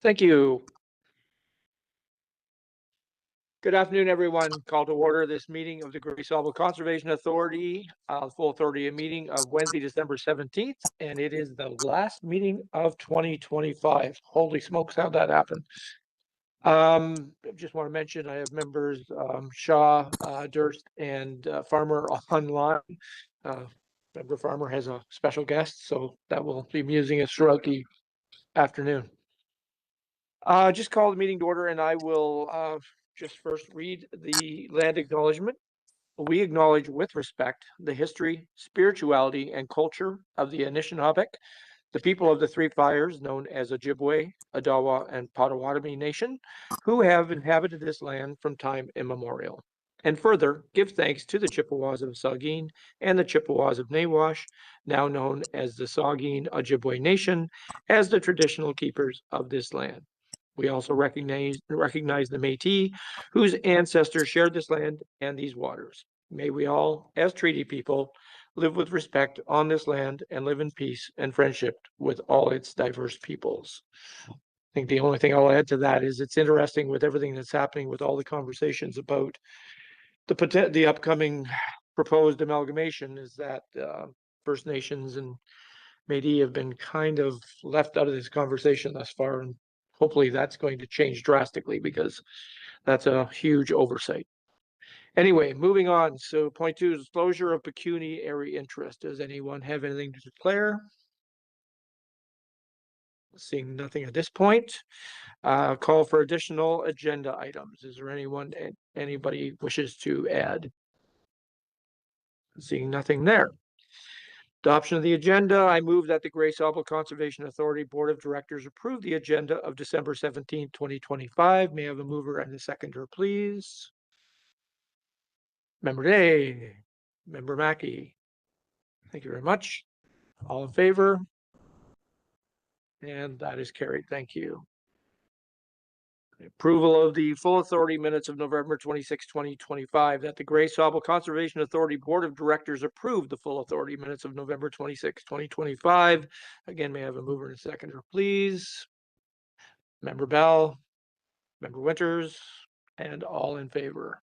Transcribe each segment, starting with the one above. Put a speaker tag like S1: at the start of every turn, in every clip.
S1: Thank you. Good afternoon, everyone. Call to order this meeting of the Great Sauble Conservation Authority, full authority meeting of Wednesday, December 17th, and it is the last meeting of 2025. Holy smokes, how'd that happen? I just want to mention I have members Shaw, Durst, and Farmer online. Uh, Member Farmer has a special guest, so that will be amusing us throughout the afternoon. Just call the meeting to order, and I will just first read the land acknowledgement. We acknowledge with respect the history, spirituality, and culture of the Anishinaabe, the people of the Three Fires, known as Ojibwe, Odawa, and Potawatomi Nation, who have inhabited this land from time immemorial. And further, give thanks to the Chippewas of Saugeen and the Chippewas of Nawash, now known as the Saugeen Ojibwe Nation, as the traditional keepers of this land. We also recognize the Métis, whose ancestors shared this land and these waters. May we all, as treaty people, live with respect on this land and live in peace and friendship with all its diverse peoples. I think the only thing I'll add to that is it's interesting with everything that's happening with all the conversations about the upcoming proposed amalgamation is that First Nations and Métis have been kind of left out of this conversation thus far, and hopefully that's going to change drastically because that's a huge oversight. Anyway, moving on. So point two, disclosure of pecuniary interest. Does anyone have anything to declare? Seeing nothing at this point. Call for additional agenda items. Is there anybody wishes to add? Seeing nothing there. Adoption of the agenda. I move that the Gray Sauble Conservation Authority Board of Directors approve the agenda of December 17th, 2025. May I have a mover and a seconder, please? Member Day, Member Mackey. Thank you very much. All in favor? And that is carried. Thank you. Approval of the full authority minutes of November 26, 2025, that the Gray Sauble Conservation Authority Board of Directors approved the full authority minutes of November 26, 2025. Again, may I have a mover and a seconder, please? Member Bell, Member Winters, and all in favor.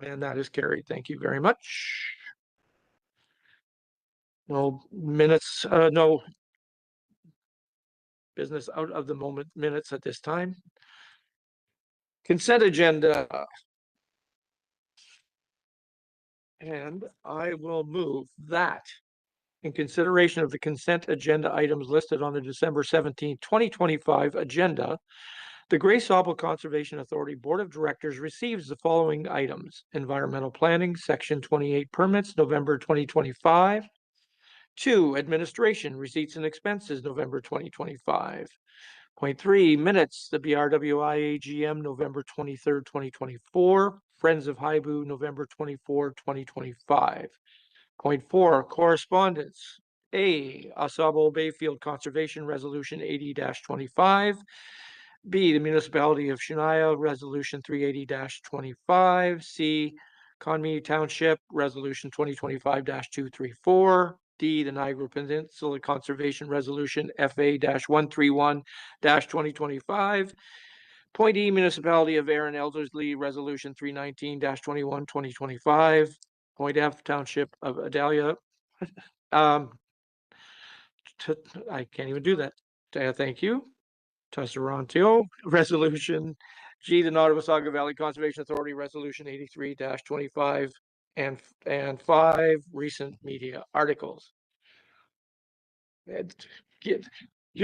S1: And that is carried. Thank you very much. No minutes, no business out of the moment minutes at this time. Consent agenda. And I will move that in consideration of the consent agenda items listed on the December 17th, 2025 agenda, the Gray Sauble Conservation Authority Board of Directors receives the following items: environmental planning, section 28 permits, November 2025. 2, administration, receipts and expenses, November 2025. Point 3, minutes, the BRWI AGM, November 23rd, 2024. Friends of Haibu, November 24, 2025. Point 4, correspondence. A, Sauble Bayfield Conservation Resolution 80-25. B, the Municipality of Shania Resolution 380-25. C, Conmee Township Resolution 2025-234. D, the Niagara Peninsula Conservation Resolution FA-131-2025. Point E, Municipality of Aaron Elderslie Resolution 319-21, 2025. Point F, Township of Adalia. I can't even do that. Thank you. Toronto Resolution G, the Nottawasaga Valley Conservation Authority Resolution 83-25 and 5 recent media articles. You're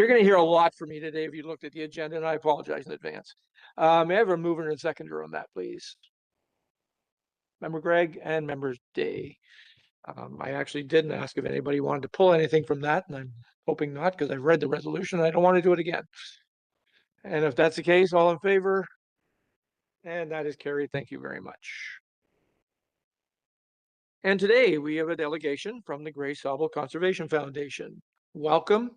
S1: going to hear a lot from me today if you looked at the agenda, and I apologize in advance. May I have a mover and a seconder on that, please? Member Gregg and Member Day. I actually didn't ask if anybody wanted to pull anything from that, and I'm hoping not because I've read the resolution and I don't want to do it again. And if that's the case, all in favor? And that is carried. Thank you very much. And today we have a delegation from the Gray Sauble Conservation Foundation. Welcome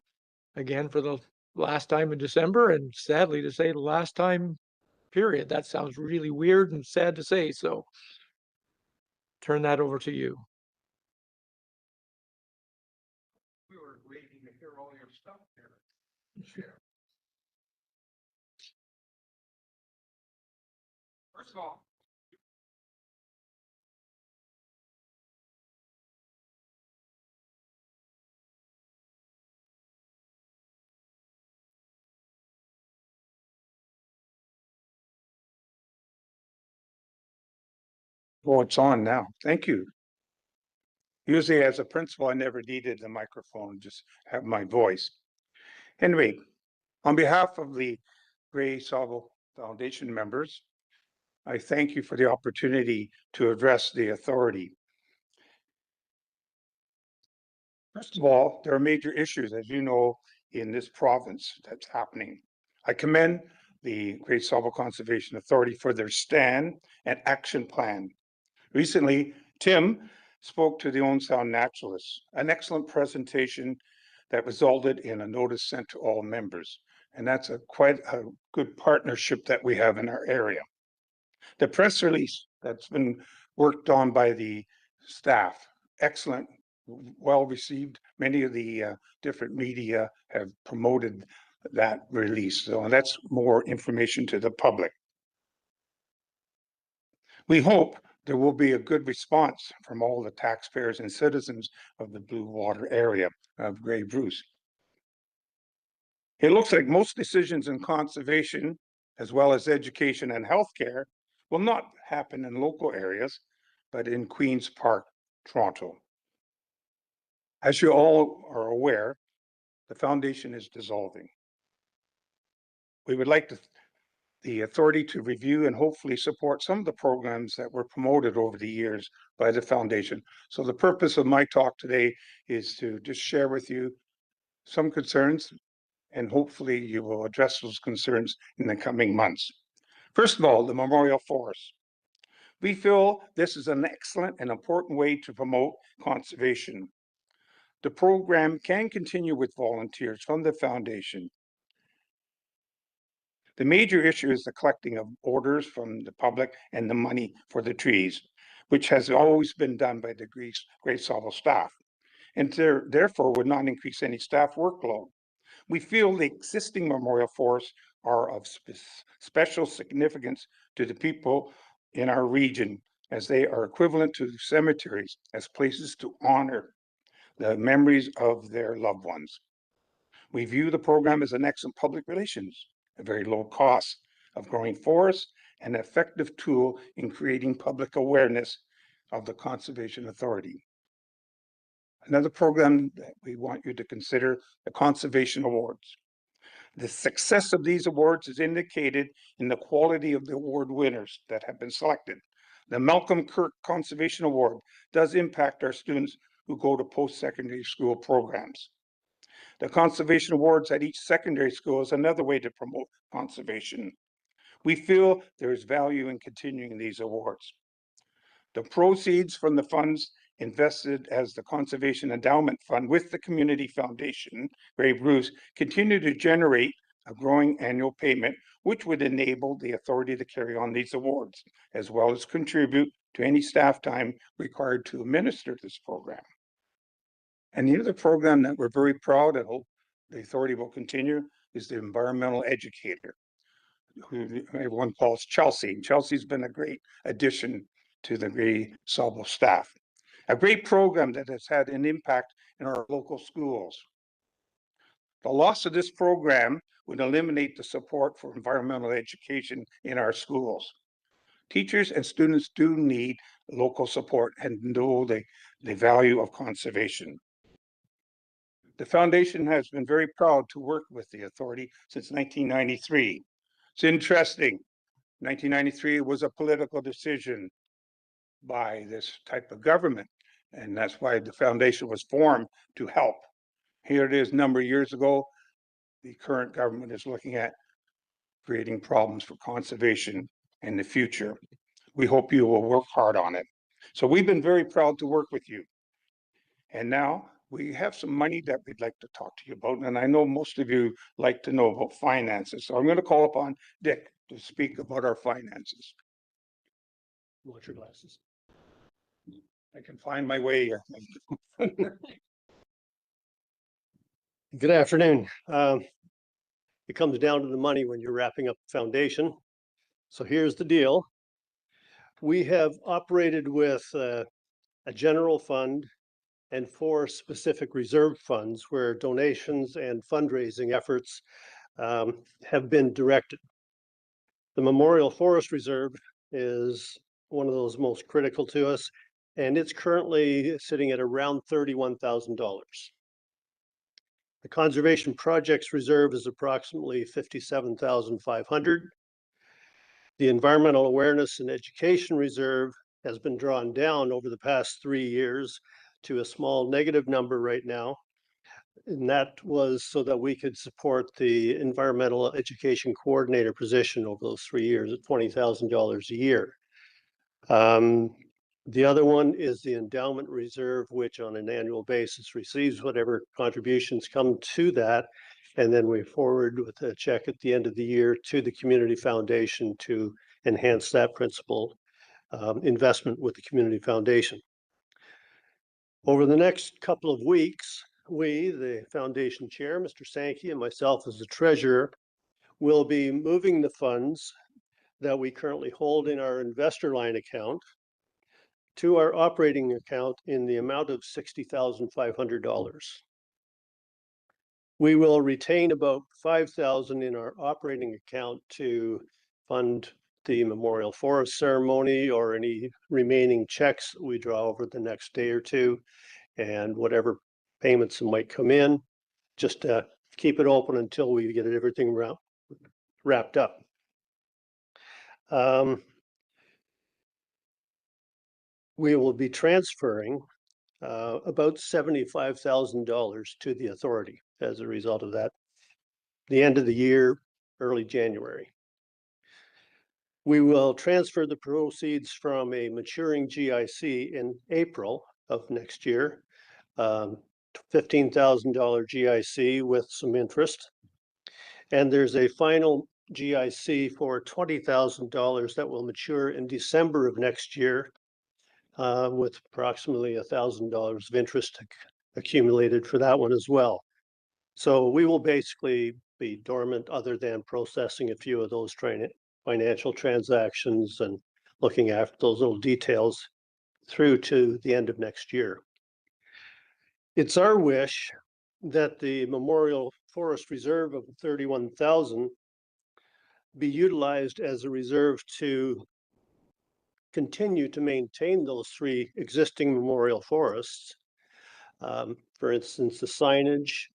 S1: again for the last time in December, and sadly to say the last time period. That sounds really weird and sad to say, so turn that over to you.
S2: We were waiting to hear all your stuff there.
S1: First of all,
S2: Oh, it's on now. Thank you. Usually as a principal, I never needed the microphone, just have my voice. Anyway, on behalf of the Gray Sauble Foundation members, I thank you for the opportunity to address the authority. First of all, there are major issues, as you know, in this province that's happening. I commend the Great Sauble Conservation Authority for their stand and action plan. Recently, Tim spoke to the Owen Sound Naturalists, an excellent presentation that resulted in a notice sent to all members. And that's quite a good partnership that we have in our area. The press release that's been worked on by the staff, excellent, well received. Many of the different media have promoted that release. So that's more information to the public. We hope there will be a good response from all the taxpayers and citizens of the Blue Water area of Grey Bruce. It looks like most decisions in conservation, as well as education and healthcare, will not happen in local areas, but in Queen's Park, Toronto. As you all are aware, the foundation is dissolving. We would like the authority to review and hopefully support some of the programs that were promoted over the years by the foundation. So the purpose of my talk today is to just share with you some concerns, and hopefully you will address those concerns in the coming months. First of all, the Memorial Forest. We feel this is an excellent and important way to promote conservation. The program can continue with volunteers from the foundation. The major issue is the collecting of orders from the public and the money for the trees, which has always been done by the Great Sauble staff, and therefore would not increase any staff workload. We feel the existing memorial forests are of special significance to the people in our region, as they are equivalent to cemeteries as places to honor the memories of their loved ones. We view the program as an excellent public relations, a very low cost of growing forests, and an effective tool in creating public awareness of the Conservation Authority. Another program that we want you to consider, the Conservation Awards. The success of these awards is indicated in the quality of the award winners that have been selected. The Malcolm Kirk Conservation Award does impact our students who go to post-secondary school programs. The conservation awards at each secondary school is another way to promote conservation. We feel there is value in continuing these awards. The proceeds from the funds invested as the Conservation Endowment Fund with the Community Foundation, Grey Bruce, continue to generate a growing annual payment, which would enable the authority to carry on these awards, as well as contribute to any staff time required to administer this program. And the other program that we're very proud and hope the authority will continue is the environmental educator, who everyone calls Chelsea. Chelsea's been a great addition to the Grey Sauble staff. A great program that has had an impact in our local schools. The loss of this program would eliminate the support for environmental education in our schools. Teachers and students do need local support and know the value of conservation. The foundation has been very proud to work with the authority since 1993. It's interesting. 1993 was a political decision by this type of government, and that's why the foundation was formed, to help. Here it is, a number of years ago, the current government is looking at creating problems for conservation in the future. We hope you will work hard on it. So we've been very proud to work with you. And now we have some money that we'd like to talk to you about. And I know most of you like to know about finances. So I'm going to call upon Dick to speak about our finances. You want your glasses? I can find my way.
S3: Good afternoon. It comes down to the money when you're wrapping up the foundation. So here's the deal. We have operated with a general fund and 4 specific reserve funds where donations and fundraising efforts have been directed. The Memorial Forest Reserve is one of those most critical to us, and it's currently sitting at around $31,000. The Conservation Projects Reserve is approximately $57,500. The Environmental Awareness and Education Reserve has been drawn down over the past 3 years to a small negative number right now. And that was so that we could support the Environmental Education Coordinator position over those 3 years at $20,000 a year. The other one is the Endowment Reserve, which on an annual basis receives whatever contributions come to that. And then we forward with a check at the end of the year to the Community Foundation to enhance that principal investment with the Community Foundation. Over the next couple of weeks, we, the foundation chair, Mr. Sankey, and myself as the treasurer, will be moving the funds that we currently hold in our investor line account to our operating account in the amount of $60,500. We will retain about $5,000 in our operating account to fund the Memorial Forest ceremony or any remaining checks we draw over the next day or two, and whatever payments that might come in, just to keep it open until we get everything wrapped up. We will be transferring about $75,000 to the authority as a result of that. The end of the year, early January. We will transfer the proceeds from a maturing GIC in April of next year, $15,000 GIC with some interest. And there's a final GIC for $20,000 that will mature in December of next year, with approximately $1,000 of interest accumulated for that one as well. So we will basically be dormant other than processing a few of those financial transactions and looking after those little details through to the end of next year. It's our wish that the Memorial Forest Reserve of 31,000 be utilized as a reserve to continue to maintain those 3 existing memorial forests. For instance, the signage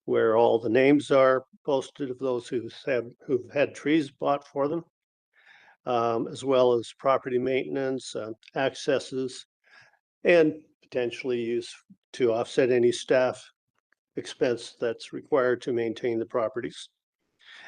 S3: where all the names are posted of those who've had trees bought for them, as well as property maintenance, accesses, and potentially use to offset any staff expense that's required to maintain the properties.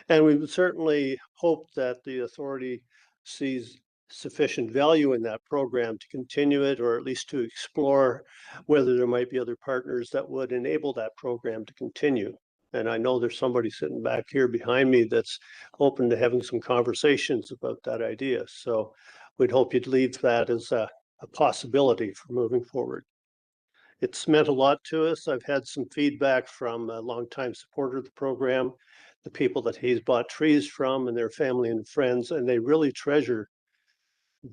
S3: And we would certainly hope that the authority sees sufficient value in that program to continue it, or at least to explore whether there might be other partners that would enable that program to continue. And I know there's somebody sitting back here behind me that's open to having some conversations about that idea. So we'd hope you'd leave that as a possibility for moving forward. It's meant a lot to us. I've had some feedback from a longtime supporter of the program, the people that he's bought trees from and their family and friends, and they really treasure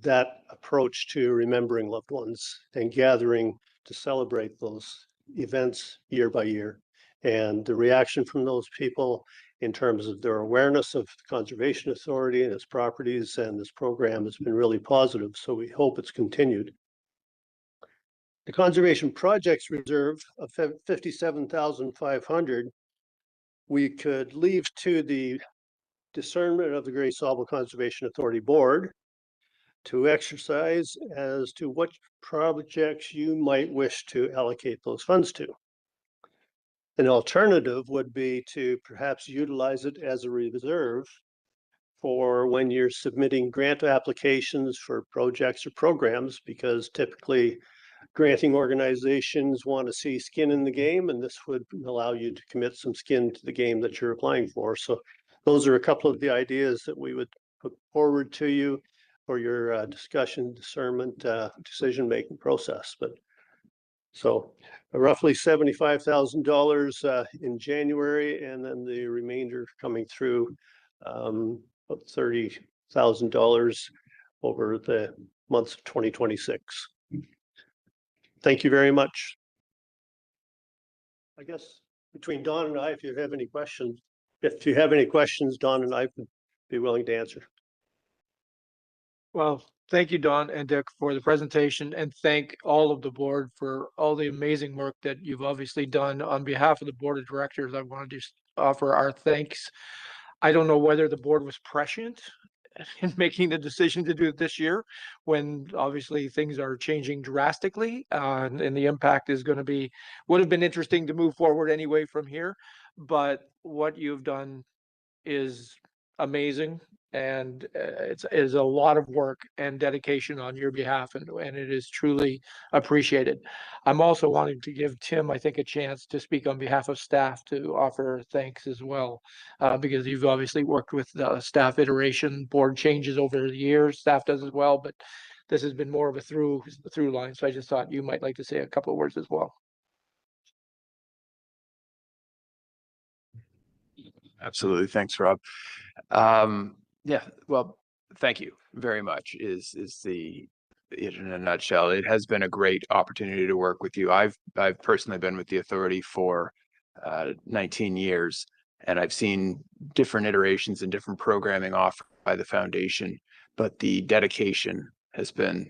S3: that approach to remembering loved ones and gathering to celebrate those events year by year. And the reaction from those people in terms of their awareness of the Conservation Authority and its properties and this program has been really positive. So we hope it's continued. The Conservation Projects Reserve of $57,500 we could leave to the discernment of the Great Sauble Conservation Authority Board to exercise as to what projects you might wish to allocate those funds to. An alternative would be to perhaps utilize it as a reserve for when you're submitting grant applications for projects or programs, because typically granting organizations want to see skin in the game, and this would allow you to commit some skin to the game that you're applying for. So those are a couple of the ideas that we would put forward to you for your discussion, discernment, decision-making process. But so roughly $75,000 in January, and then the remainder coming through about $30,000 over the months of 2026. Thank you very much. I guess between Don and I, if you have any questions, Don and I would be willing to answer.
S1: Well, thank you, Don and Dick, for the presentation, and thank all of the board for all the amazing work that you've obviously done. On behalf of the board of directors, I wanted to offer our thanks. I don't know whether the board was prescient in making the decision to do it this year, when obviously things are changing drastically, and the impact is going to be, would have been interesting to move forward anyway from here. But what you've done is amazing, and it is a lot of work and dedication on your behalf, and it is truly appreciated. I'm also wanting to give Tim, I think, a chance to speak on behalf of staff to offer thanks as well, because you've obviously worked with the staff iteration, board changes over the years, staff does as well, but this has been more of a through line. So I just thought you might like to say a couple of words as well.
S4: Absolutely. Thanks, Rob. Yeah, well, thank you very much is the in a nutshell. It has been a great opportunity to work with you. I've personally been with the authority for 19 years, and I've seen different iterations and different programming offered by the foundation, but the dedication has been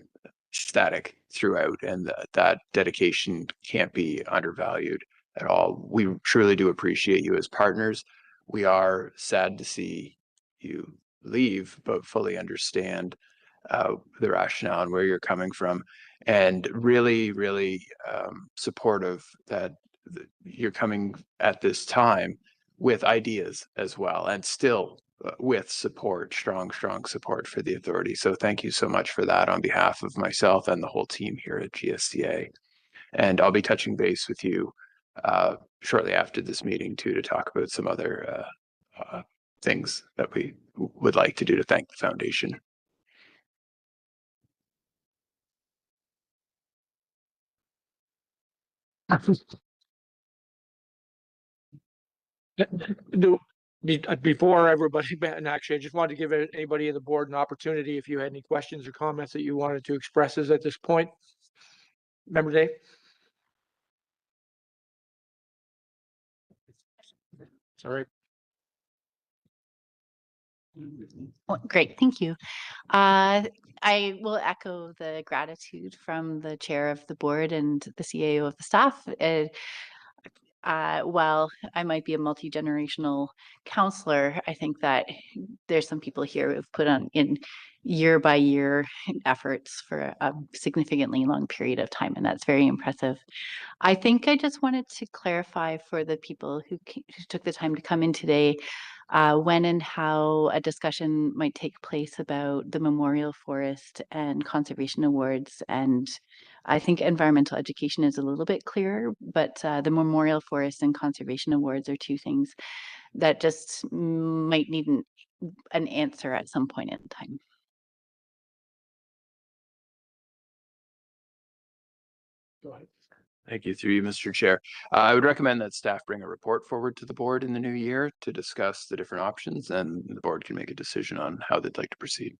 S4: static throughout, and that dedication can't be undervalued at all. We truly do appreciate you as partners. We are sad to see you leave, but fully understand the rationale and where you're coming from, and really supportive that you're coming at this time with ideas as well, and still with support, strong support for the authority. So thank you so much for that on behalf of myself and the whole team here at GSCA. And I'll be touching base with you shortly after this meeting too, to talk about some other things that we would like to do to thank the foundation.
S1: Before everybody, and actually, I just wanted to give anybody in the board an opportunity if you had any questions or comments that you wanted to express at this point. Member Dave? Sorry.
S5: Oh, great, thank you. I will echo the gratitude from the chair of the board and the CAO of the staff. While I might be a multi-generational counselor, I think that there's some people here who've put on in year by year efforts for a significantly long period of time, and that's very impressive. I think I just wanted to clarify for the people who took the time to come in today, when and how a discussion might take place about the Memorial Forest and Conservation Awards. And I think environmental education is a little bit clearer, but the Memorial Forest and Conservation Awards are two things that just might need an answer at some point in time.
S1: Go ahead.
S4: Thank you. Through you, Mr. Chair. I would recommend that staff bring a report forward to the board in the new year to discuss the different options, and the board can make a decision on how they'd like to proceed.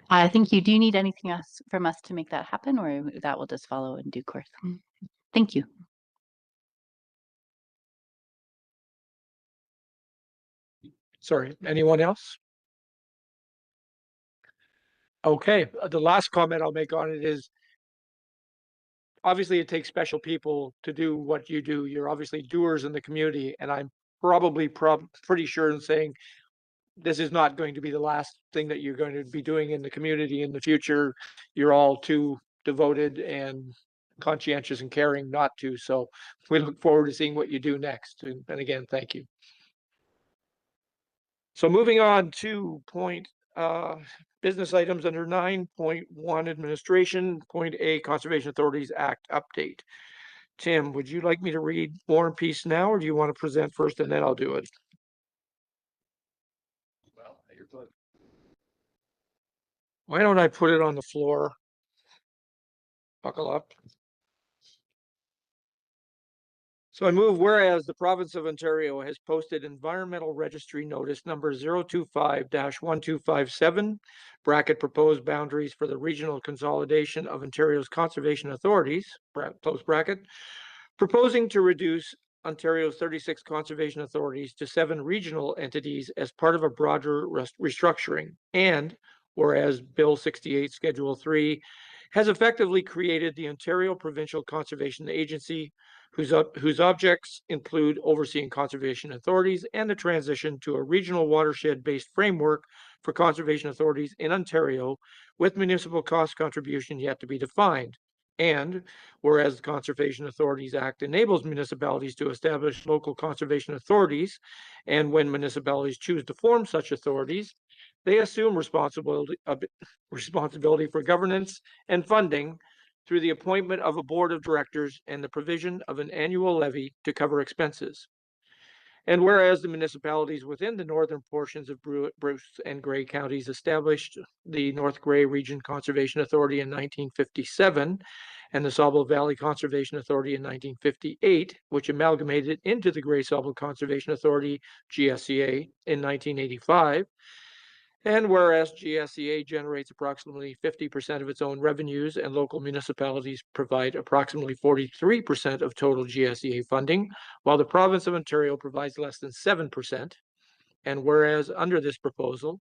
S5: I think you do need anything else from us to make that happen, or that will just follow in due course. Thank you.
S1: Sorry, anyone else? Okay, the last comment I'll make on it is, obviously it takes special people to do what you do. You're obviously doers in the community, and I'm probably pretty sure in saying this is not going to be the last thing that you're going to be doing in the community in the future. You're all too devoted and conscientious and caring not to. So we look forward to seeing what you do next. And again, thank you. So moving on to business items under 9.1 administration, point A, Conservation Authorities Act update. Tim, would you like me to read War and Peace now, or do you want to present first and then I'll do it?
S4: Well, at your pleasure.
S1: Why don't I put it on the floor? Buckle up. So I move whereas the province of Ontario has posted environmental registry notice number 025-1257, bracket proposed boundaries for the regional consolidation of Ontario's conservation authorities, close bracket, proposing to reduce Ontario's 36 conservation authorities to 7 regional entities as part of a broader restructuring. And whereas Bill 68, Schedule 3, has effectively created the Ontario Provincial Conservation Agency, whose objects include overseeing conservation authorities and the transition to a regional watershed-based framework for conservation authorities in Ontario, with municipal cost contribution yet to be defined. And whereas the Conservation Authorities Act enables municipalities to establish local conservation authorities, and when municipalities choose to form such authorities, they assume responsibility for governance and funding through the appointment of a board of directors and the provision of an annual levy to cover expenses. And whereas the municipalities within the northern portions of Bruce and Grey counties established the North Grey Region Conservation Authority in 1957 and the Sauble Valley Conservation Authority in 1958, which amalgamated into the Grey Sauble Conservation Authority, GSCA, in 1985. And whereas GSCA generates approximately 50% of its own revenues and local municipalities provide approximately 43% of total GSCA funding, while the province of Ontario provides less than 7%. And whereas under this proposal,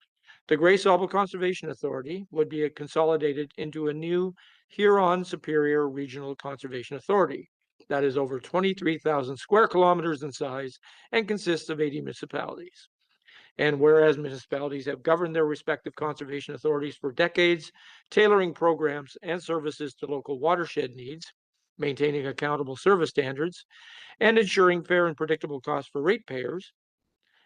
S1: the Grey Sauble Conservation Authority would be consolidated into a new Huron Superior Regional Conservation Authority that is over 23,000 square kilometers in size and consists of 80 municipalities. And whereas municipalities have governed their respective conservation authorities for decades, tailoring programs and services to local watershed needs, maintaining accountable service standards, and ensuring fair and predictable costs for ratepayers.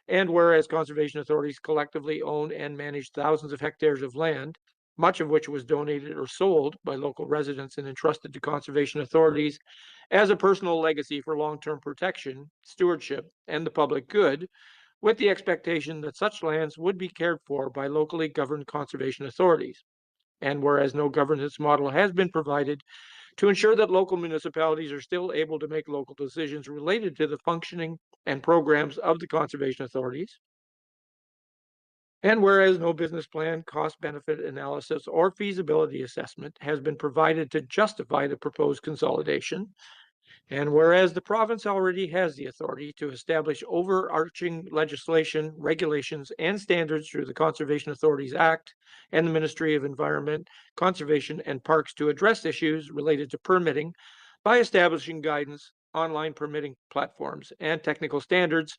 S1: And whereas conservation authorities collectively own and manage thousands of hectares of land, much of which was donated or sold by local residents and entrusted to conservation authorities as a personal legacy for long-term protection, stewardship, and the public good, with the expectation that such lands would be cared for by locally governed conservation authorities. And whereas no governance model has been provided to ensure that local municipalities are still able to make local decisions related to the functioning and programs of the conservation authorities. And whereas no business plan, cost benefit analysis, or feasibility assessment has been provided to justify the proposed consolidation. And whereas the province already has the authority to establish overarching legislation, regulations, and standards through the Conservation Authorities Act and the Ministry of Environment, Conservation, and Parks to address issues related to permitting by establishing guidance, online permitting platforms, and technical standards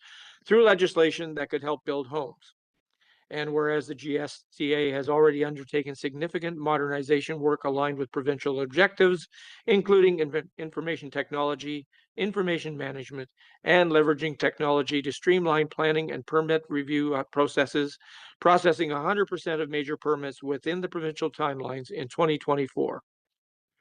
S1: through legislation that could help build homes. And whereas the GSCA has already undertaken significant modernization work aligned with provincial objectives, including information technology, information management, and leveraging technology to streamline planning and permit review processes, processing 100% of major permits within the provincial timelines in 2024.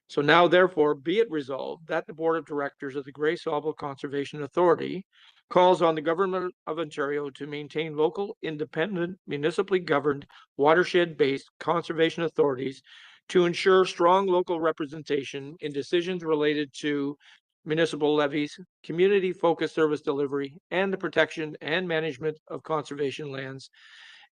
S1: So now, therefore, be it resolved that the Board of Directors of the Grey Sauble Conservation Authority calls on the Government of Ontario to maintain local, independent, municipally governed, watershed-based conservation authorities to ensure strong local representation in decisions related to municipal levies, community-focused service delivery, and the protection and management of conservation lands,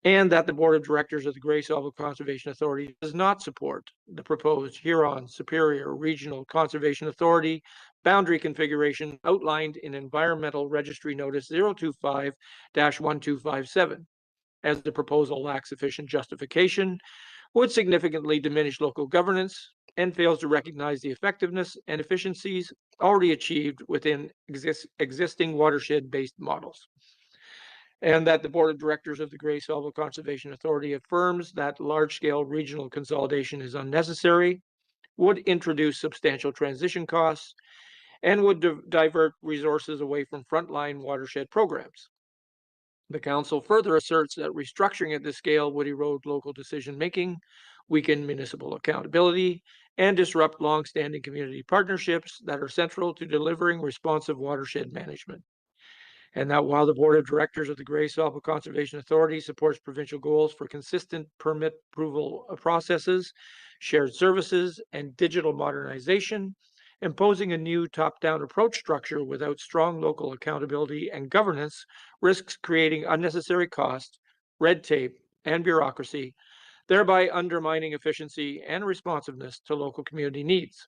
S1: and that the Board of Directors of the Grey Sauble Conservation Authority does not support the proposed Huron Superior Regional Conservation Authority boundary configuration outlined in Environmental Registry Notice 025-1257, as the proposal lacks sufficient justification, would significantly diminish local governance, and fails to recognize the effectiveness and efficiencies already achieved within existing watershed-based models. And that the Board of Directors of the Grey Sauble Conservation Authority affirms that large-scale regional consolidation is unnecessary, would introduce substantial transition costs, and would divert resources away from frontline watershed programs. The Council further asserts that restructuring at this scale would erode local decision-making, weaken municipal accountability, and disrupt long-standing community partnerships that are central to delivering responsive watershed management. And that while the Board of Directors of the Grey Sauble Conservation Authority supports provincial goals for consistent permit approval processes, shared services, and digital modernization, Imposing a new top-down approach structure without strong local accountability and governance risks creating unnecessary cost, red tape, and bureaucracy, thereby undermining efficiency and responsiveness to local community needs.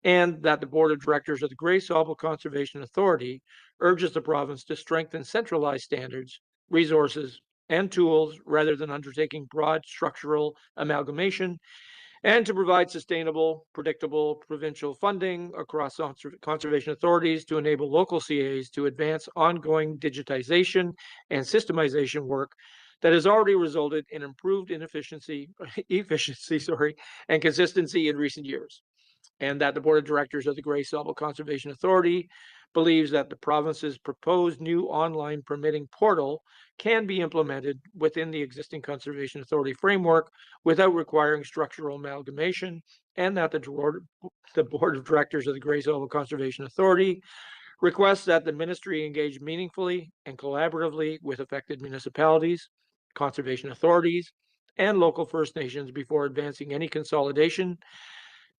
S1: And that the Board of Directors of the Grey Sauble Conservation Authority urges the province to strengthen centralized standards, resources, and tools rather than undertaking broad structural amalgamation, and to provide sustainable, predictable provincial funding across conservation authorities to enable local CAs to advance ongoing digitization and systemization work that has already resulted in improved efficiency, and consistency in recent years. And that the Board of Directors of the Grey Sauble Conservation Authority believes that the province's proposed new online permitting portal can be implemented within the existing Conservation Authority framework without requiring structural amalgamation, and that the Board of Directors of the Grey Sauble Conservation Authority requests that the ministry engage meaningfully and collaboratively with affected municipalities, conservation authorities, and local First Nations before advancing any consolidation,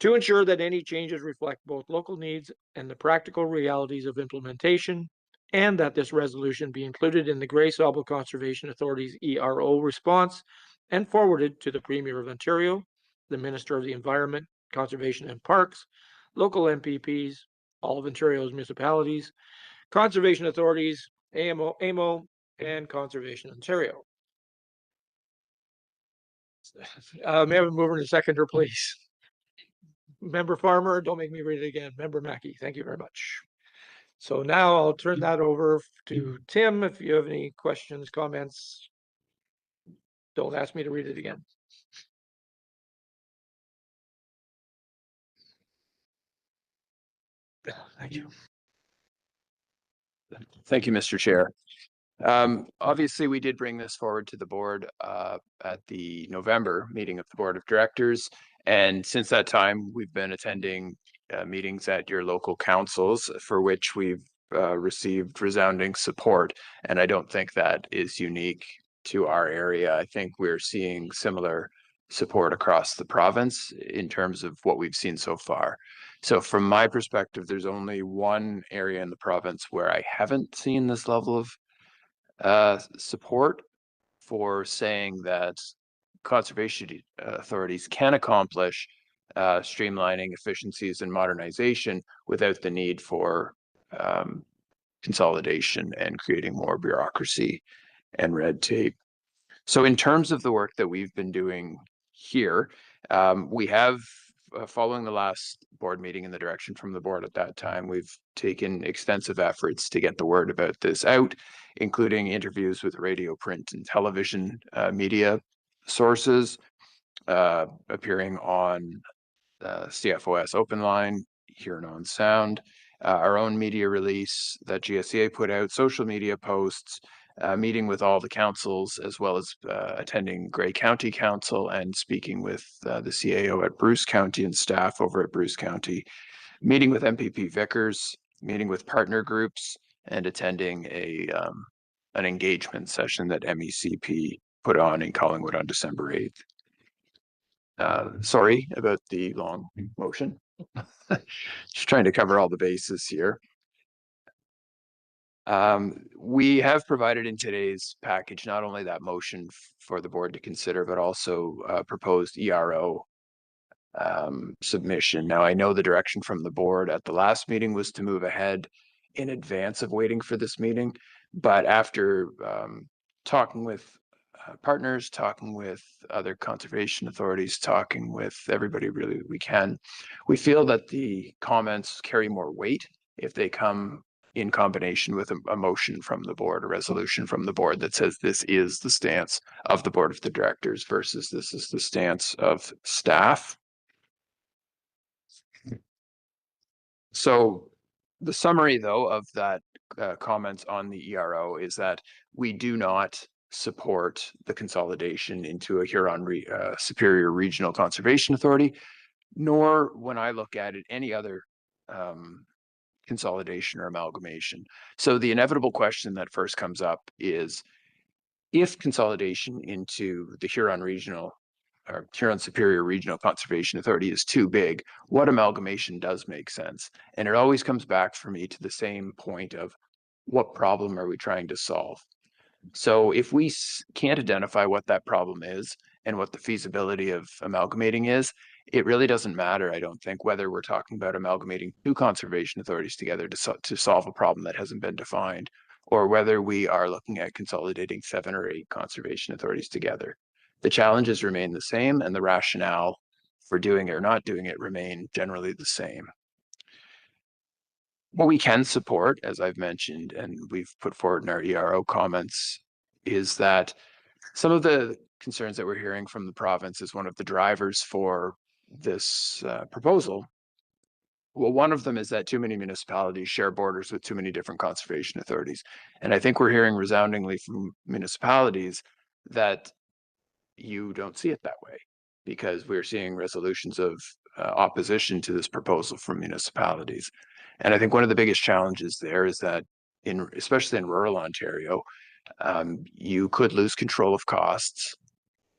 S1: to ensure that any changes reflect both local needs and the practical realities of implementation, and that this resolution be included in the Grey Sauble Conservation Authority's ERO response and forwarded to the Premier of Ontario, the Minister of the Environment, Conservation and Parks, local MPPs, all of Ontario's municipalities, conservation authorities, AMO, and Conservation Ontario. May I have a mover and a seconder, please? Member Farmer, don't make me read it again. Member Mackey, thank you very much. So now I'll turn that over to Tim. If you have any questions, comments, don't ask me to read it again. Thank you.
S4: Thank you, Mr. Chair. Obviously, we did bring this forward to the board at the November meeting of the Board of Directors. And since that time, we've been attending meetings at your local councils for which we've received resounding support. And I don't think that is unique to our area. I think we're seeing similar support across the province in terms of what we've seen so far. So from my perspective, there's only one area in the province where I haven't seen this level of support for saying that conservation authorities can accomplish streamlining, efficiencies, and modernization without the need for consolidation and creating more bureaucracy and red tape. So in terms of the work that we've been doing here, we have, following the last board meeting and the direction from the board at that time, we've taken extensive efforts to get the word about this out, including interviews with radio, print, and television media sources, appearing on CFOS Open Line, here and on Sound, our own media release that GSCA put out, social media posts, meeting with all the councils, as well as attending Grey County Council and speaking with the CAO at Bruce County and staff over at Bruce County, meeting with MPP Vickers, meeting with partner groups, and attending an engagement session that MECP put on in Collingwood on December 8th. Sorry about the long motion. Just trying to cover all the bases here. We have provided in today's package not only that motion for the board to consider, but also proposed ERO submission. Now, I know the direction from the board at the last meeting was to move ahead in advance of waiting for this meeting, but after talking with partners, talking with other conservation authorities, talking with everybody really we feel that the comments carry more weight if they come in combination with a motion from the board, a resolution from the board that says this is the stance of the board of the directors versus this is the stance of staff. So the summary, though, of that comments on the ERO is that we do not support the consolidation into a Huron Superior Regional Conservation Authority, nor, when I look at it, any other consolidation or amalgamation. So the inevitable question that first comes up is, if consolidation into the Huron Regional or Huron Superior Regional Conservation Authority is too big, what amalgamation does make sense? And it always comes back for me to the same point of what problem are we trying to solve? So if we can't identify what that problem is and what the feasibility of amalgamating is, it really doesn't matter, I don't think, whether we're talking about amalgamating two conservation authorities together to solve a problem that hasn't been defined, or whether we are looking at consolidating 7 or 8 conservation authorities together. The challenges remain the same, and the rationale for doing it or not doing it remain generally the same. What we can support, as I've mentioned, and we've put forward in our ERO comments, is that some of the concerns that we're hearing from the province is one of the drivers for this proposal. Well, one of them is that too many municipalities share borders with too many different conservation authorities. And I think we're hearing resoundingly from municipalities that you don't see it that way, because we're seeing resolutions of opposition to this proposal from municipalities. And I think one of the biggest challenges there is that especially in rural Ontario, you could lose control of costs,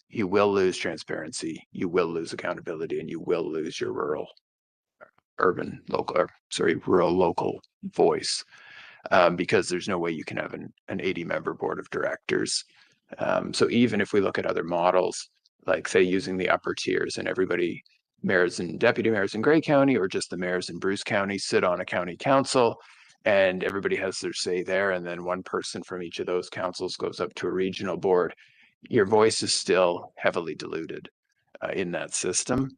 S4: you will lose transparency, you will lose accountability, and you will lose your rural local voice, because there's no way you can have an 80-member board of directors. So even if we look at other models, like say using the upper tiers and everybody, mayors and deputy mayors in Grey County, or just the mayors in Bruce County, sit on a county council and everybody has their say there, and then one person from each of those councils goes up to a regional board, your voice is still heavily diluted in that system.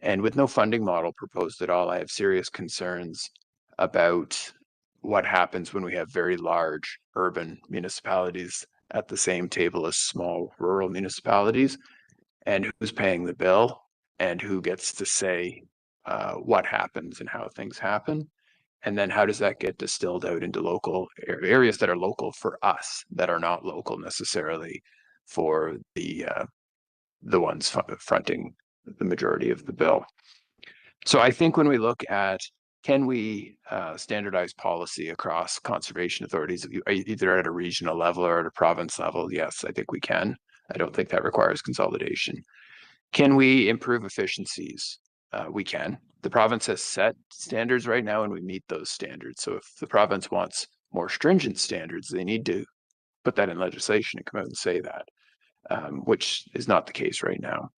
S4: And with no funding model proposed at all, I have serious concerns about what happens when we have very large urban municipalities at the same table as small rural municipalities, and who's paying the bill and who gets to say what happens and how things happen. And then how does that get distilled out into local areas that are local for us, that are not local necessarily for the ones fronting the majority of the bill. So I think when we look at, can we standardize policy across conservation authorities, either at a regional level or at a province level? Yes, I think we can. I don't think that requires consolidation. Can we improve efficiencies? We can. The province has set standards right now and we meet those standards. So if the province wants more stringent standards, they need to put that in legislation and come out and say that, which is not the case right now.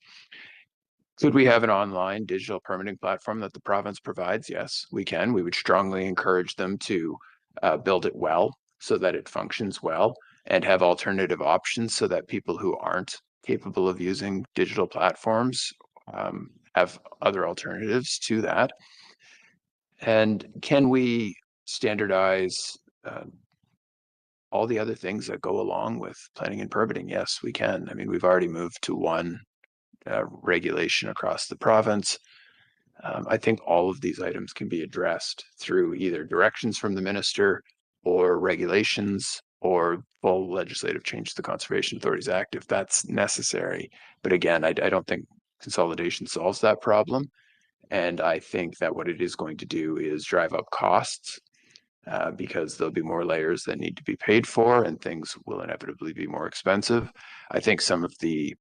S4: Could we have an online digital permitting platform that the province provides? Yes, we can. We would strongly encourage them to build it well so that it functions well, and have alternative options so that people who aren't capable of using digital platforms have other alternatives to that. And can we standardize all the other things that go along with planning and permitting? Yes, we can. I mean, we've already moved to one regulation across the province. I think all of these items can be addressed through either directions from the minister or regulations or full legislative change to the Conservation Authorities Act if that's necessary. But again, I don't think consolidation solves that problem. And I think that what it is going to do is drive up costs because there'll be more layers that need to be paid for and things will inevitably be more expensive. I think some of the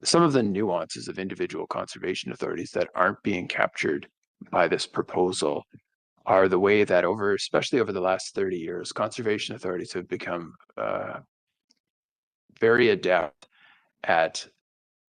S4: nuances of individual conservation authorities that aren't being captured by this proposal are the way that especially over the last 30 years, conservation authorities have become very adept at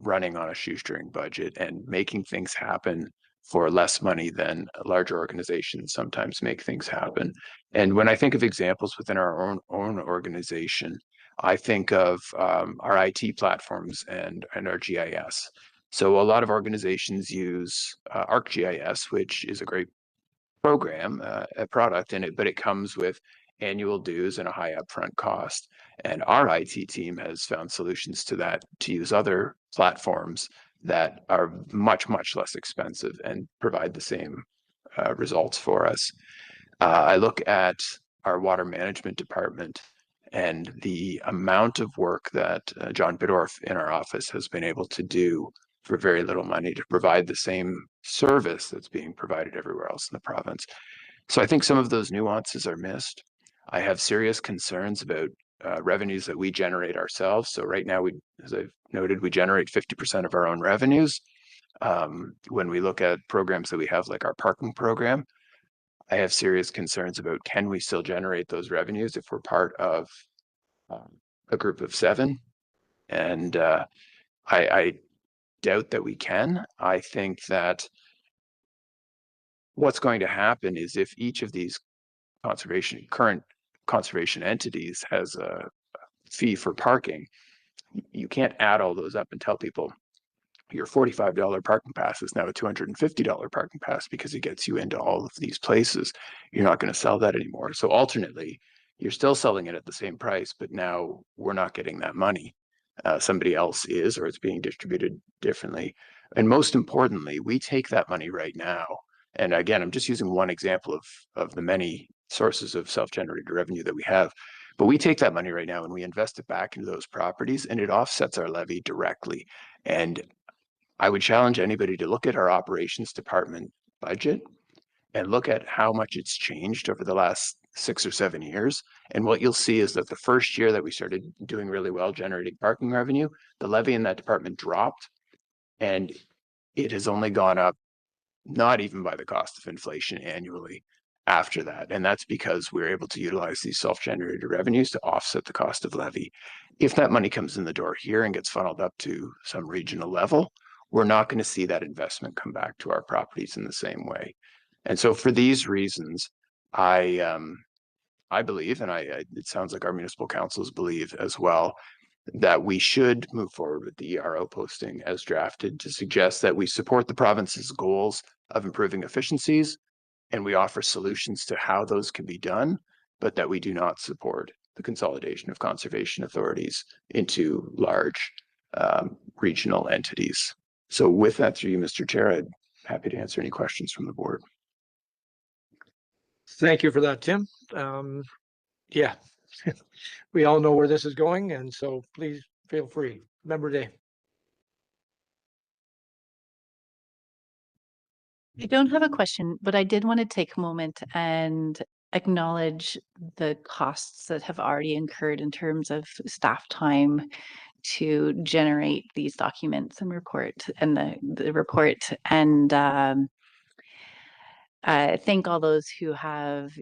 S4: running on a shoestring budget and making things happen for less money than larger organizations sometimes make things happen. And when I think of examples within our own organization, I think of our IT platforms and our GIS. So a lot of organizations use ArcGIS, which is a great program, a product in it, but it comes with annual dues and a high upfront cost. And our IT team has found solutions to that to use other platforms that are much, much less expensive and provide the same results for us. I look at our water management department and the amount of work that John Bidorf in our office has been able to do for very little money to provide the same service that's being provided everywhere else in the province. So I think some of those nuances are missed. I have serious concerns about revenues that we generate ourselves. So right now, as I've noted, we generate 50% of our own revenues. When we look at programs that we have, like our parking program, I have serious concerns about, can we still generate those revenues if we're part of a group of 7? And I doubt that we can. I think that what's going to happen is, if each of these current conservation entities has a fee for parking, you can't add all those up and tell people your $45 parking pass is now a $250 parking pass because it gets you into all of these places. You're not going to sell that anymore. So alternately, you're still selling it at the same price, but now we're not getting that money. Somebody else is, or it's being distributed differently. And most importantly, we take that money right now. And again, I'm just using one example of the many sources of self-generated revenue that we have. But we take that money right now and we invest it back into those properties, and it offsets our levy directly. And I would challenge anybody to look at our operations department budget and look at how much it's changed over the last 6 or 7 years. And what you'll see is that the first year that we started doing really well generating parking revenue, the levy in that department dropped, and it has only gone up not even by the cost of inflation annually after that. And that's because we're able to utilize these self-generated revenues to offset the cost of levy. If that money comes in the door here and gets funneled up to some regional level, we're not going to see that investment come back to our properties in the same way. And so for these reasons, I believe, and it sounds like our municipal councils believe as well, that we should move forward with the ERO posting as drafted, to suggest that we support the province's goals of improving efficiencies, and we offer solutions to how those can be done, but that we do not support the consolidation of conservation authorities into large regional entities. So with that, through you, Mr. Chair, I'm happy to answer any questions from the board.
S1: Thank you for that, Tim. Yeah, we all know where this is going, and so please feel free. Member Day.
S5: I don't have a question, but I did want to take a moment and acknowledge the costs that have already incurred in terms of staff time to generate these documents and report, and the report, and thank all those who have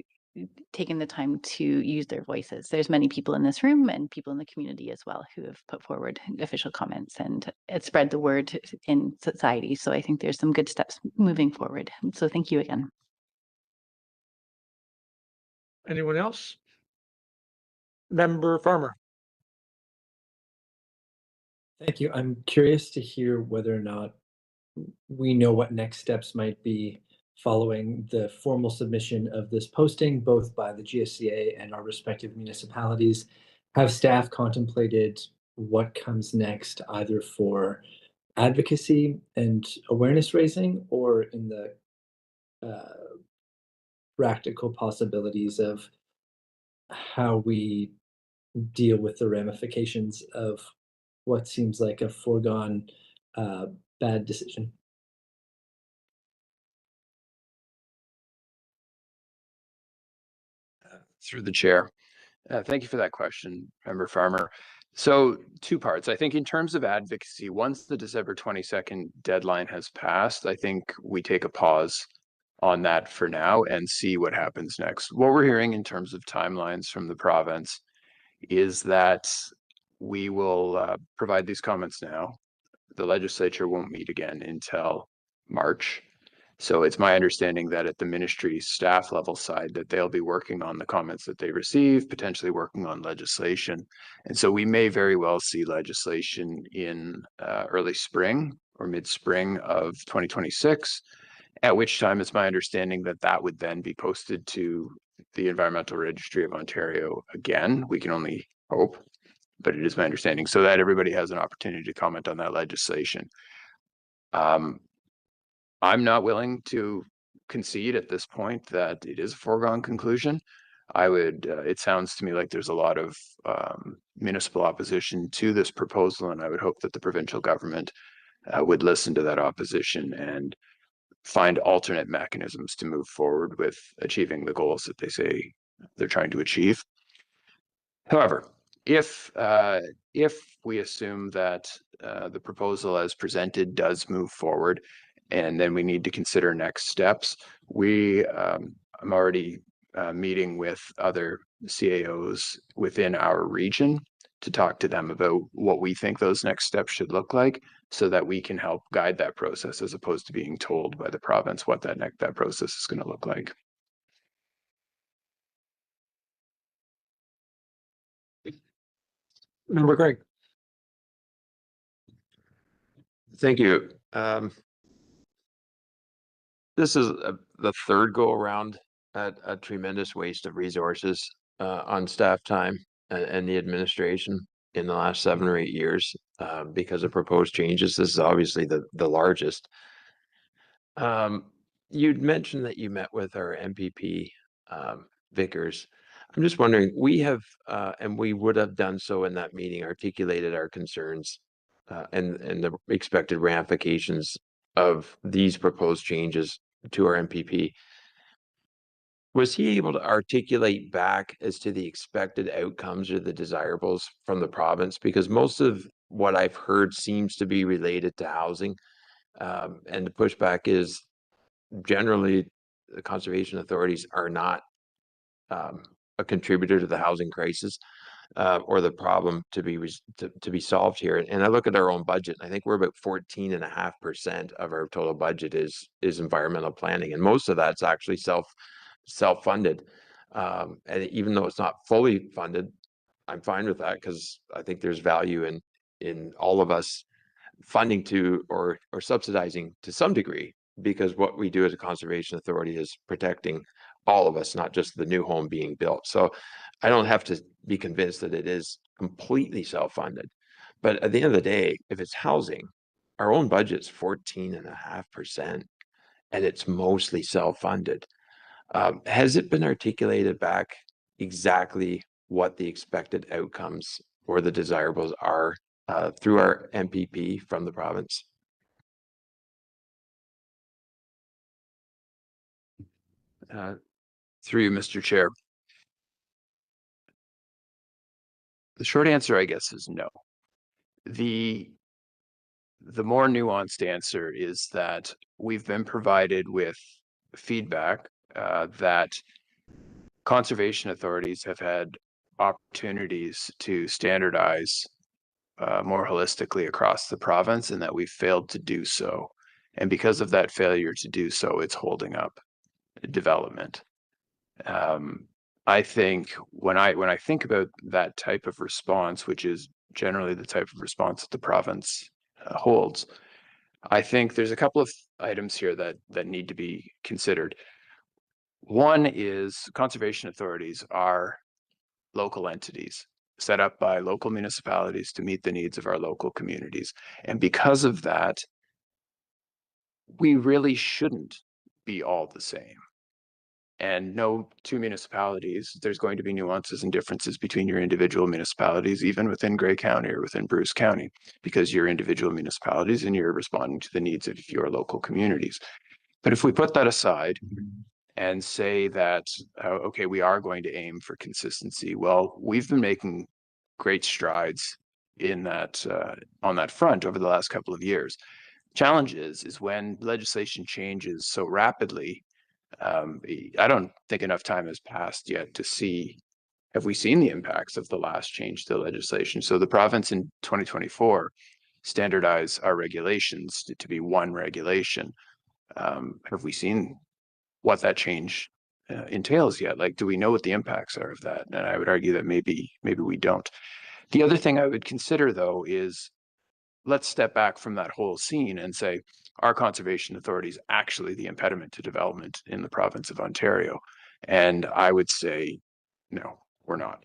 S5: taken the time to use their voices. There's many people in this room and people in the community as well who have put forward official comments, and it spread the word in society. So I think there's some good steps moving forward. So thank you again.
S1: Anyone else? Member Farmer.
S6: Thank you. I'm curious to hear whether or not we know what next steps might be following the formal submission of this posting, both by the GSCA and our respective municipalities. Have staff contemplated what comes next, either for advocacy and awareness raising, or in the practical possibilities of how we deal with the ramifications of what seems like a foregone bad decision?
S4: Through the chair. Thank you for that question, Member Farmer. So 2 parts. I think in terms of advocacy, once the December 22nd deadline has passed, I think we take a pause on that for now and see what happens next. What we're hearing in terms of timelines from the province is that we will provide these comments now. The legislature won't meet again until March. So it's my understanding that at the ministry staff level side, that they'll be working on the comments that they receive, potentially working on legislation. And so we may very well see legislation in early spring or mid-spring of 2026, at which time it's my understanding that that would then be posted to the Environmental Registry of Ontario again. We can only hope, but it is my understanding, so that everybody has an opportunity to comment on that legislation. I'm not willing to concede at this point that it is a foregone conclusion. I would, it sounds to me like there's a lot of municipal opposition to this proposal, and I would hope that the provincial government would listen to that opposition and find alternate mechanisms to move forward with achieving the goals that they say they're trying to achieve. However, if we assume that the proposal as presented does move forward, and then we need to consider next steps, I'm already meeting with other CAOs within our region to talk to them about what we think those next steps should look like, so that we can help guide that process as opposed to being told by the province what that process is going to look like.
S1: Member Craig.
S7: Thank you. This is the third go around at a tremendous waste of resources on staff time and the administration in the last 7 or 8 years because of proposed changes. This is obviously the largest. You'd mentioned that you met with our MPP Vickers. I'm just wondering, we have, and we would have done so in that meeting, articulated our concerns and the expected ramifications of these proposed changes to our MPP. Was he able to articulate back as to the expected outcomes or the desirables from the province? Because most of what I've heard seems to be related to housing. And the pushback is generally the conservation authorities are not a contributor to the housing crisis or the problem to be solved here. And I look at our own budget, and I think we're about 14.5% of our total budget is environmental planning, and most of that's actually self-funded. And even though it's not fully funded, I'm fine with that, because I think there's value in all of us funding to or subsidizing to some degree, because what we do as a conservation authority is protecting all of us, not just the new home being built. So I don't have to be convinced that it is completely self-funded. But at the end of the day, if it's housing, our own budget's 14.5%, and it's mostly self-funded. Has it been articulated back exactly what the expected outcomes or the desirables are through our MPP from the province?
S4: Through you, Mr. Chair. The short answer, I guess, is no. The more nuanced answer is that we've been provided with feedback that conservation authorities have had opportunities to standardize more holistically across the province, and that we've failed to do so. And because of that failure to do so, it's holding up development. I think when I think about that type of response, which is generally the type of response that the province holds, I think there's a couple of items here that need to be considered. One is conservation authorities are local entities set up by local municipalities to meet the needs of our local communities. And because of that, we really shouldn't be all the same. And no two municipalities, there's going to be nuances and differences between your individual municipalities, even within Grey County or within Bruce County, because you're individual municipalities and you're responding to the needs of your local communities. But if we put that aside and say that, okay, we are going to aim for consistency, well, we've been making great strides in that on that front over the last couple of years. Challenge is when legislation changes so rapidly. I don't think enough time has passed yet to see, have we seen the impacts of the last change to the legislation? So the province in 2024 standardized our regulations to be one regulation. Have we seen what that change entails yet? Like, do we know what the impacts are of that? And I would argue that maybe we don't. The other thing I would consider, though, is let's step back from that whole scene and say, are conservation authorities actually the impediment to development in the province of Ontario? And I would say, no, we're not.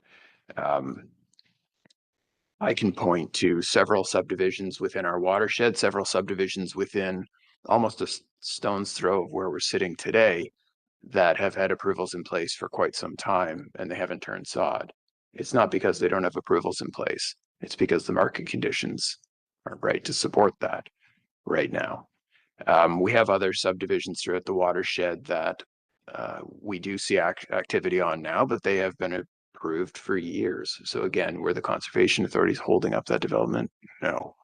S4: I can point to several subdivisions within our watershed, several subdivisions within almost a stone's throw of where we're sitting today that have had approvals in place for quite some time, and they haven't turned sod. It's not because they don't have approvals in place. It's because the market conditions aren't right to support that right now. We have other subdivisions throughout the watershed that we do see activity on now, but they have been approved for years. So again, were the conservation authorities holding up that development? No.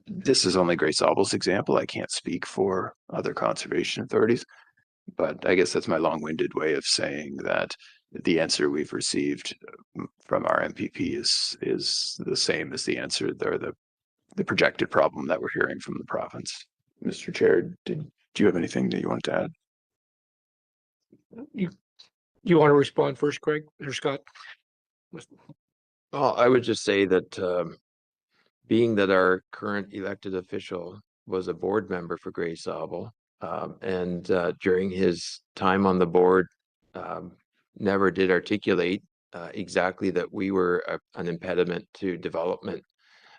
S4: This is only Great Sauble's example. I can't speak for other conservation authorities, but I guess that's my long-winded way of saying that the answer we've received from our MPP is the same as the answer or the projected problem that we're hearing from the province. Mr. Chair, do you have anything that you want to add?
S1: You want to respond first, Craig or Scott?
S7: Well, I would just say that being that our current elected official was a board member for Grey Sauble, and during his time on the board, never did articulate exactly that we were an impediment to development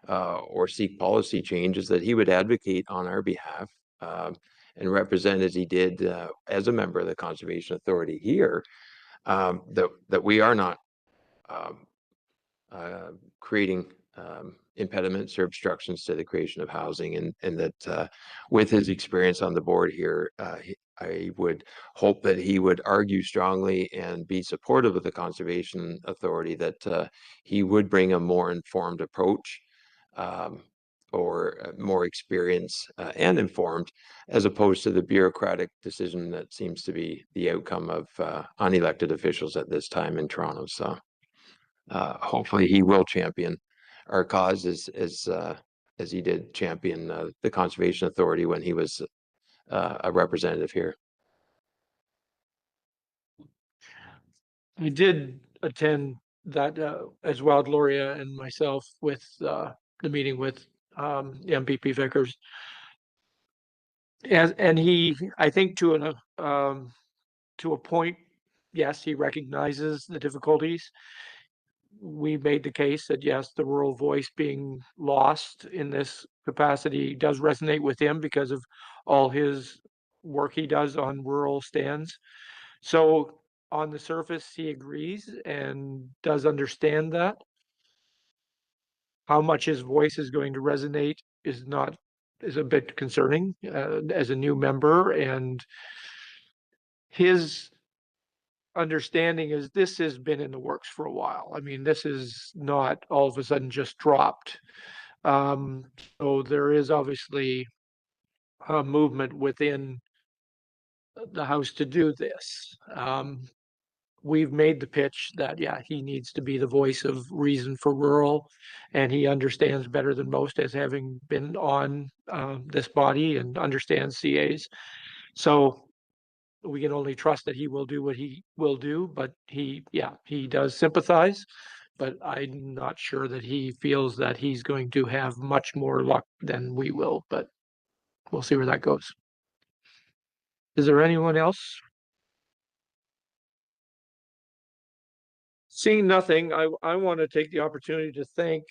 S7: or seek policy changes, that he would advocate on our behalf and represent as he did as a member of the Conservation Authority here, that we are not creating impediments or obstructions to the creation of housing, and that with his experience on the board here, I would hope that he would argue strongly and be supportive of the Conservation Authority, that he would bring a more informed approach or more experience and informed, as opposed to the bureaucratic decision that seems to be the outcome of unelected officials at this time in Toronto. So hopefully he will champion our cause as he did champion the Conservation Authority when he was a representative here.
S1: I did attend that as well, Gloria and myself, with the meeting with the MPP Vickers. And he, I think to a point, yes, he recognizes the difficulties. We made the case that yes, the rural voice being lost in this capacity does resonate with him because of all his work he does on rural stands. So on the surface, he agrees and does understand that. How much his voice is going to resonate is a bit concerning as a new member, and his understanding is this has been in the works for a while. I mean, this is not all of a sudden just dropped. So there is obviously a movement within the House to do this. We've made the pitch that, yeah, he needs to be the voice of reason for rural, and he understands better than most as having been on this body and understands CAs. So we can only trust that he will do what he will do, but he does sympathize, but I'm not sure that he feels that he's going to have much more luck than we will, but we'll see where that goes. Is there anyone else? Seeing nothing, I want to take the opportunity to thank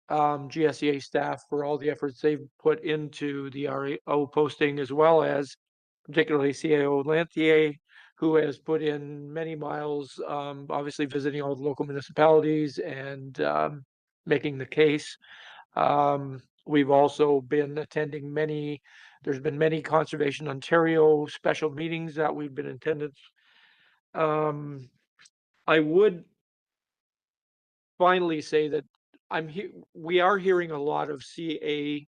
S1: GSEA staff for all the efforts they've put into the RAO posting, as well as particularly CAO Lanthier, who has put in many miles, obviously visiting all the local municipalities and making the case. We've also been attending there's been many Conservation Ontario special meetings that we've been in attendance. I would finally say that we are hearing a lot of CA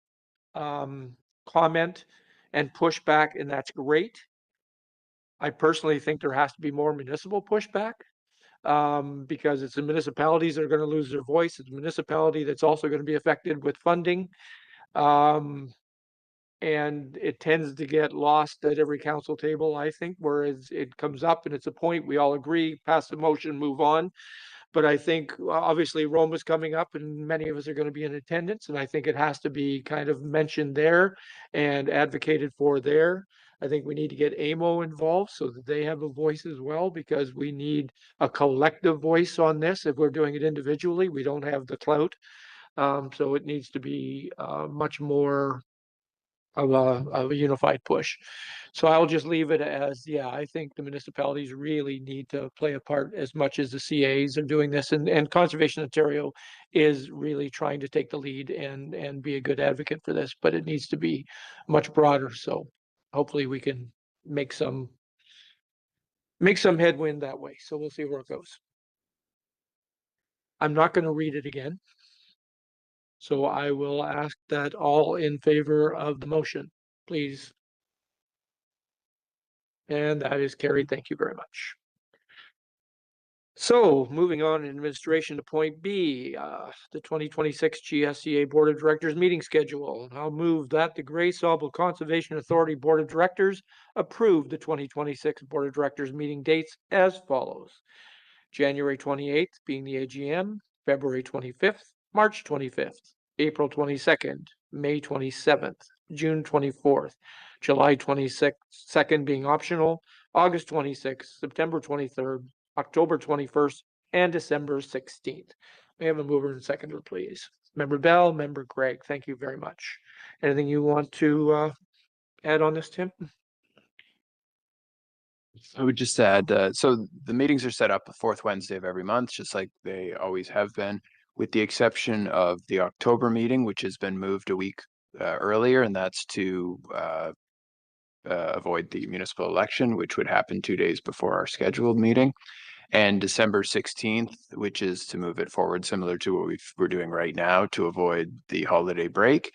S1: comment and pushback, and that's great. I personally think there has to be more municipal pushback because it's the municipalities that are going to lose their voice. It's a municipality that's also going to be affected with funding. And it tends to get lost at every council table, I think, whereas it comes up and it's a point we all agree, pass the motion, move on. But I think obviously Rome is coming up and many of us are going to be in attendance. And I think it has to be kind of mentioned there and advocated for there. I think we need to get AMO involved so that they have a voice as well, because we need a collective voice on this. If we're doing it individually, we don't have the clout. So it needs to be much more of a unified push. So I'll just leave it as, yeah, I think the municipalities really need to play a part as much as the CAs are doing this, and Conservation Ontario is really trying to take the lead and be a good advocate for this, but it needs to be much broader. So hopefully we can make some headwind that way. So we'll see where it goes. I'm not going to read it again. So I will ask that all in favor of the motion, please. And that is carried. Thank you very much. So moving on in administration to point B, the 2026 GSCA Board of Directors meeting schedule. I'll move that the Gray Sauble Conservation Authority Board of Directors approve the 2026 Board of Directors meeting dates as follows. January 28th being the AGM, February 25th, March 25th, April 22nd, May 27th, June 24th, July 22nd being optional, August 26th, September 23rd, October 21st, and December 16th. May I have a mover and seconder, please? Member Bell, Member Gregg, thank you very much. Anything you want to add on this, Tim?
S4: I would just add, so the meetings are set up the fourth Wednesday of every month, just like they always have been, with the exception of the October meeting, which has been moved a week earlier, and that's to avoid the municipal election, which would happen 2 days before our scheduled meeting. And December 16th, which is to move it forward, similar to what we're doing right now to avoid the holiday break.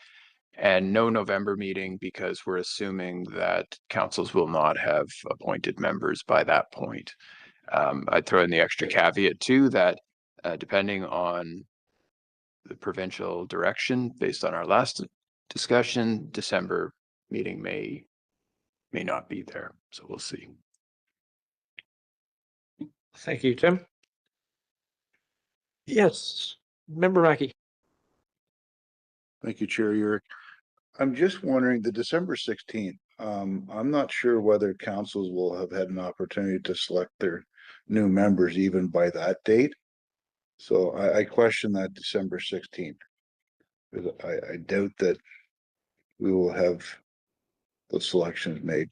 S4: And no November meeting because we're assuming that councils will not have appointed members by that point. I'd throw in the extra caveat too that depending on the provincial direction based on our last discussion, December meeting may not be there. So we'll see.
S1: Thank you, Tim. Yes, Member Mackey.
S8: Thank you, Chair Yurick. I'm just wondering, the December 16th, I'm not sure whether councils will have had an opportunity to select their new members even by that date. So I question that December 16th. Because I doubt that we will have the selections made.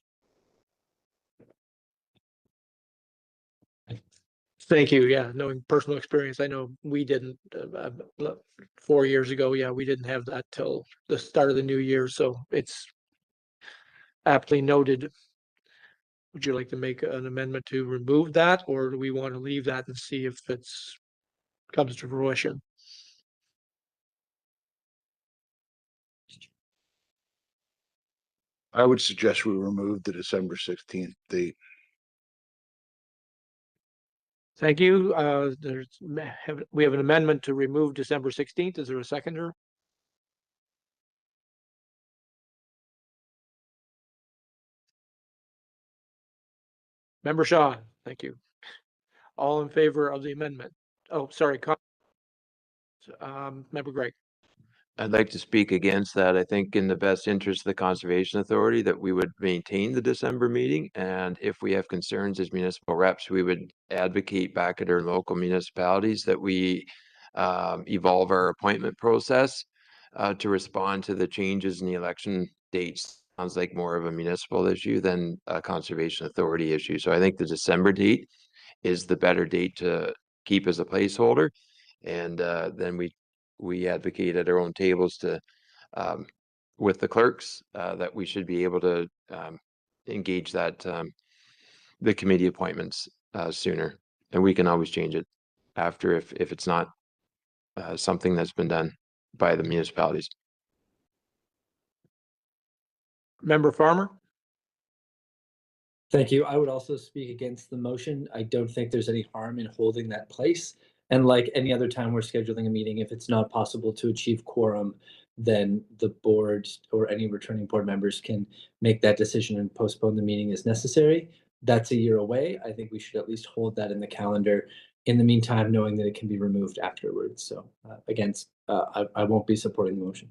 S1: Thank you. Yeah, knowing personal experience, I know we didn't 4 years ago. Yeah, we didn't have that till the start of the new year. So it's aptly noted. Would you like to make an amendment to remove that, or do we want to leave that and see if it's comes to fruition?
S8: I would suggest we remove the December 16th date.
S1: Thank you. We have an amendment to remove December 16th. Is there a seconder? Member Shaw, thank you. All in favor of the amendment? Oh, sorry. Member Gregg.
S7: I'd like to speak against that. I think in the best interest of the Conservation Authority that we would maintain the December meeting. And if we have concerns as municipal reps, we would advocate back at our local municipalities that we evolve our appointment process to respond to the changes in the election dates. Sounds like more of a municipal issue than a Conservation Authority issue. So I think the December date is the better date to keep as a placeholder. And then we advocate at our own tables to with the clerks that we should be able to engage that the committee appointments sooner, and we can always change it after if it's not something that's been done by the municipalities.
S1: Member Farmer.
S6: Thank you. I would also speak against the motion. I don't think there's any harm in holding that place. And like any other time we're scheduling a meeting, if it's not possible to achieve quorum, then the board or any returning board members can make that decision and postpone the meeting as necessary. That's a year away. I think we should at least hold that in the calendar. In the meantime, knowing that it can be removed afterwards. So I won't be supporting the motion.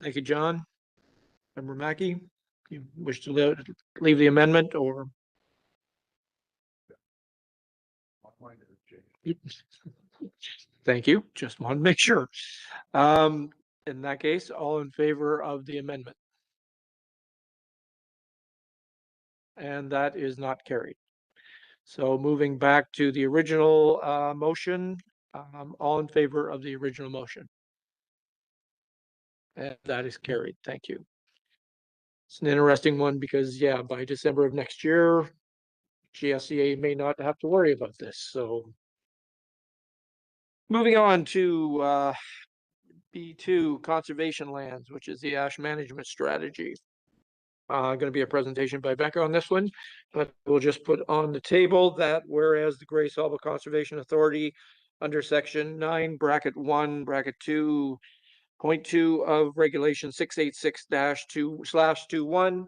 S1: Thank you, John. Member Mackey, you wish to leave the amendment or? Thank you. Just want to make sure. In that case, all in favor of the amendment? And that is not carried. So moving back to the original motion, all in favor of the original motion? And that is carried. Thank you. It's an interesting one because, yeah, by December of next year, GSCA may not have to worry about this. So Moving on to B2 conservation lands, which is the ash management strategy. Going to be a presentation by Becca on this one, but we'll just put on the table that whereas the Gray Sauble Conservation Authority under section 9 bracket 1 bracket 2.2 of regulation 686-2/21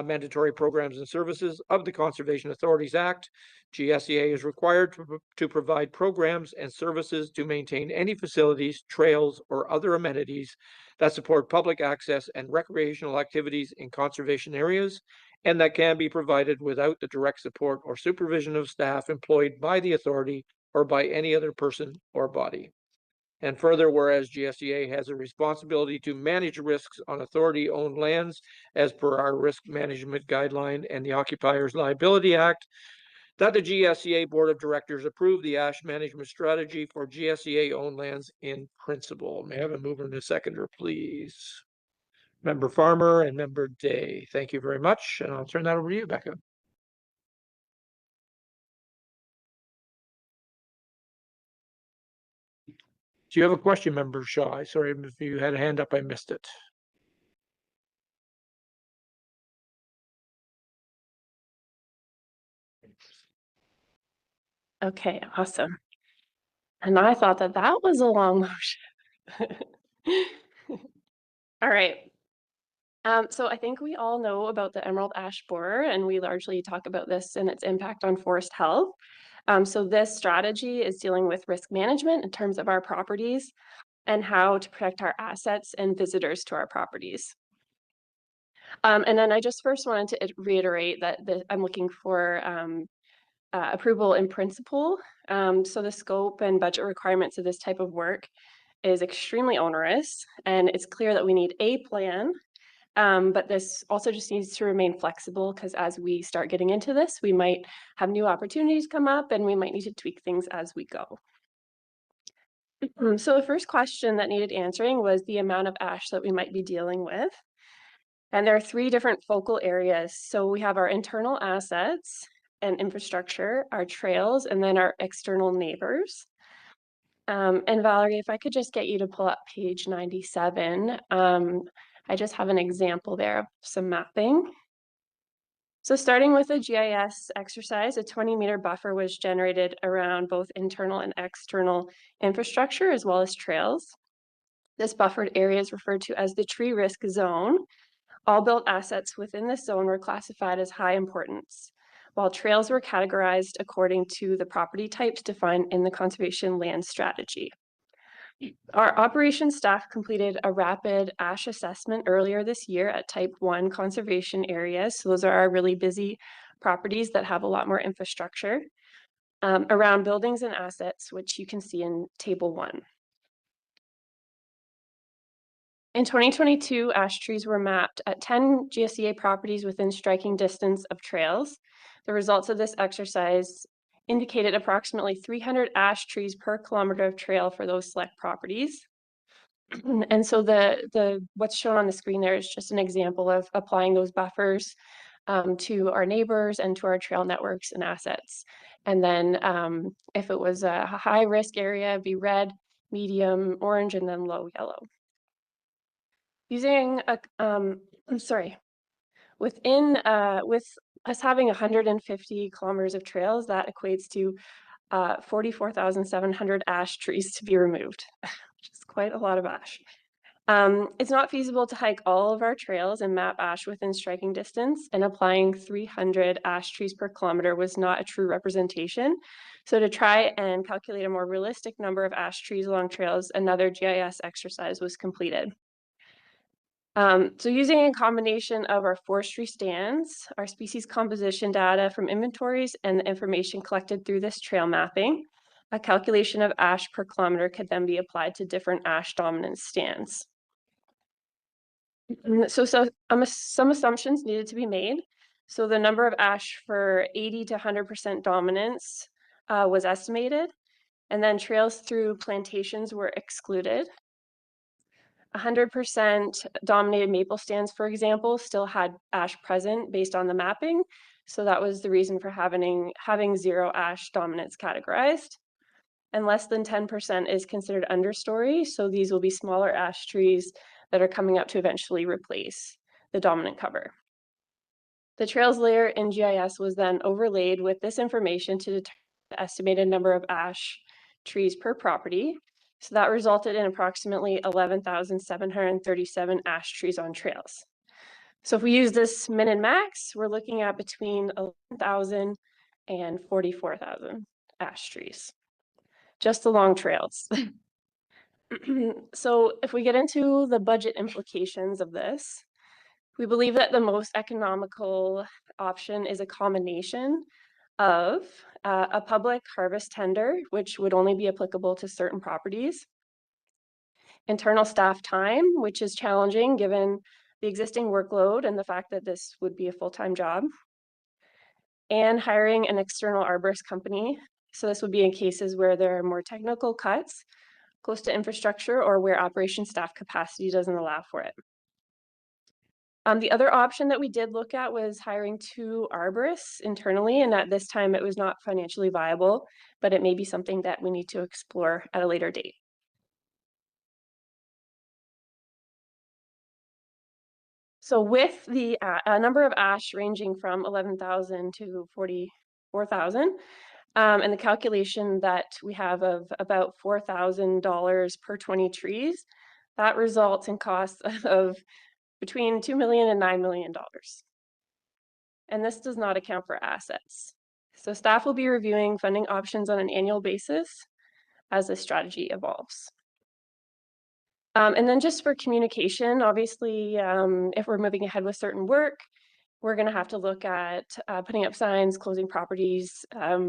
S1: mandatory programs and services of the Conservation Authorities Act, GSEA is required to provide programs and services to maintain any facilities, trails, or other amenities that support public access and recreational activities in conservation areas, and that can be provided without the direct support or supervision of staff employed by the authority or by any other person or body. And further, whereas GSEA has a responsibility to manage risks on authority-owned lands as per our risk management guideline and the Occupiers Liability Act, that the GSEA Board of Directors approve the ash management strategy for GSEA-owned lands in principle. May I have a mover and a seconder, please? Member Farmer and Member Day. Thank you very much, and I'll turn that over to you, Becca. Do you have a question, Member Shaw? Sorry if you had a hand up, I missed it.
S9: Okay, awesome. And I thought that that was a long motion. All right. So I think we all know about the emerald ash borer, and we largely talk about this and its impact on forest health. So this strategy is dealing with risk management in terms of our properties and how to protect our assets and visitors to our properties. And then I just first wanted to reiterate that I'm looking for approval in principle. So the scope and budget requirements of this type of work is extremely onerous, and it's clear that we need a plan. But this also just needs to remain flexible, because as we start getting into this, we might have new opportunities come up and we might need to tweak things as we go. So the first question that needed answering was the amount of ash that we might be dealing with. And there are 3 different focal areas. So we have our internal assets and infrastructure, our trails, and then our external neighbors. And Valerie, if I could just get you to pull up page 97. I just have an example there of some mapping. So starting with a GIS exercise, a 20-meter buffer was generated around both internal and external infrastructure as well as trails. This buffered area is referred to as the tree risk zone. All built assets within this zone were classified as high importance, while trails were categorized according to the property types defined in the conservation land strategy. Our operations staff completed a rapid ash assessment earlier this year at type 1 conservation areas. So those are our really busy properties that have a lot more infrastructure around buildings and assets, which you can see in table 1. In 2022, ash trees were mapped at 10 GSEA properties within striking distance of trails. The results of this exercise indicated approximately 300 ash trees per kilometer of trail for those select properties. And so what's shown on the screen there is just an example of applying those buffers to our neighbors and to our trail networks and assets. And then if it was a high risk area, it'd be red, medium, orange, and then low yellow. Using with us having 150 kilometers of trails, that equates to 44,700 ash trees to be removed, which is quite a lot of ash. It's not feasible to hike all of our trails and map ash within striking distance, and applying 300 ash trees per kilometer was not a true representation. So to try and calculate a more realistic number of ash trees along trails, another GIS exercise was completed. So using a combination of our forestry stands, our species composition data from inventories, and the information collected through this trail mapping, a calculation of ash per kilometer could then be applied to different ash dominance stands. So some assumptions needed to be made. So the number of ash for 80 to 100% dominance was estimated, and then trails through plantations were excluded. 100% dominated maple stands, for example, still had ash present based on the mapping. So that was the reason for having 0 ash dominance categorized. and less than 10% is considered understory. So these will be smaller ash trees that are coming up to eventually replace the dominant cover. The trails layer in GIS was then overlaid with this information to determine the estimated number of ash trees per property. So that resulted in approximately 11,737 ash trees on trails. So if we use this min and max, we're looking at between 11,000 and 44,000 ash trees, just along trails. So if we get into the budget implications of this, we believe that the most economical option is a combination of a public harvest tender, which would only be applicable to certain properties, internal staff time, which is challenging given the existing workload and the fact that this would be a full-time job, and hiring an external arborist company. So this would be in cases where there are more technical cuts close to infrastructure or where operation staff capacity doesn't allow for it. The other option that we did look at was hiring 2 arborists internally, and at this time it was not financially viable, but it may be something that we need to explore at a later date. So with the number of ash ranging from 11,000 to 44,000, and the calculation that we have of about $4,000 per 20 trees, that results in costs of between $2 million and $9 million. And this does not account for assets. So staff will be reviewing funding options on an annual basis as the strategy evolves. And then just for communication, obviously, if we're moving ahead with certain work, we're going to have to look at putting up signs, closing properties,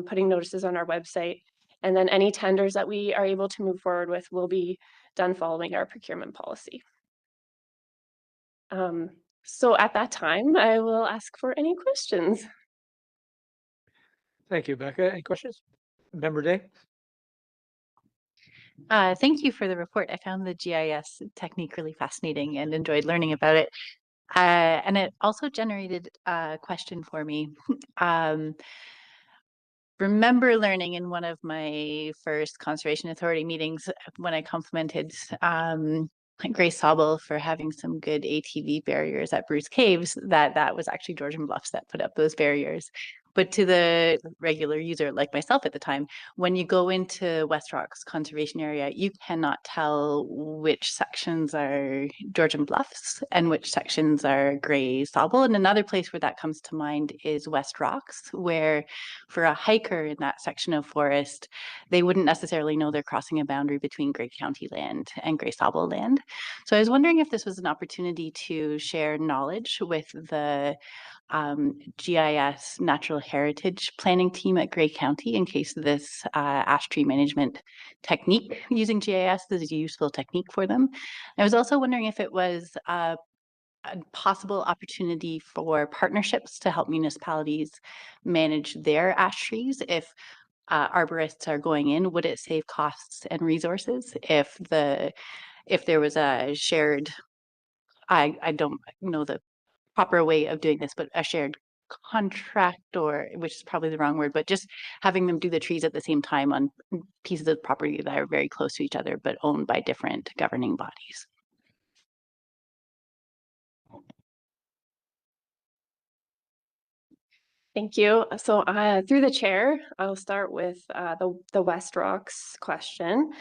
S9: putting notices on our website, and then any tenders that we are able to move forward with will be done following our procurement policy. So at that time, I will ask for any questions.
S1: Thank you, Becca. Any questions? Member Day?
S5: Thank you for the report. I found the GIS technique really fascinating and enjoyed learning about it. And it also generated a question for me. Remember learning in one of my first Conservation Authority meetings when I complimented Grace Sauble for having some good ATV barriers at Bruce Caves, that was actually Georgian Bluffs that put up those barriers. But to the regular user like myself at the time, when you go into West Rocks Conservation Area, you cannot tell which sections are Georgian Bluffs and which sections are Grey Sauble. And another place where that comes to mind is West Rocks, where for a hiker in that section of forest, they wouldn't necessarily know they're crossing a boundary between Grey County land and Grey Sauble land. So I was wondering if this was an opportunity to share knowledge with the GIS Natural Heritage Planning team at Grey County in case this ash tree management technique using GIS is a useful technique for them. I was also wondering if it was a possible opportunity for partnerships to help municipalities manage their ash trees. If arborists are going in, would it save costs and resources if there was a shared, I don't know the proper way of doing this, but a shared contract, or which is probably the wrong word, but just having them do the trees at the same time on pieces of property that are very close to each other, but owned by different governing bodies.
S9: Thank you. So through the chair, I'll start with the West Rocks question.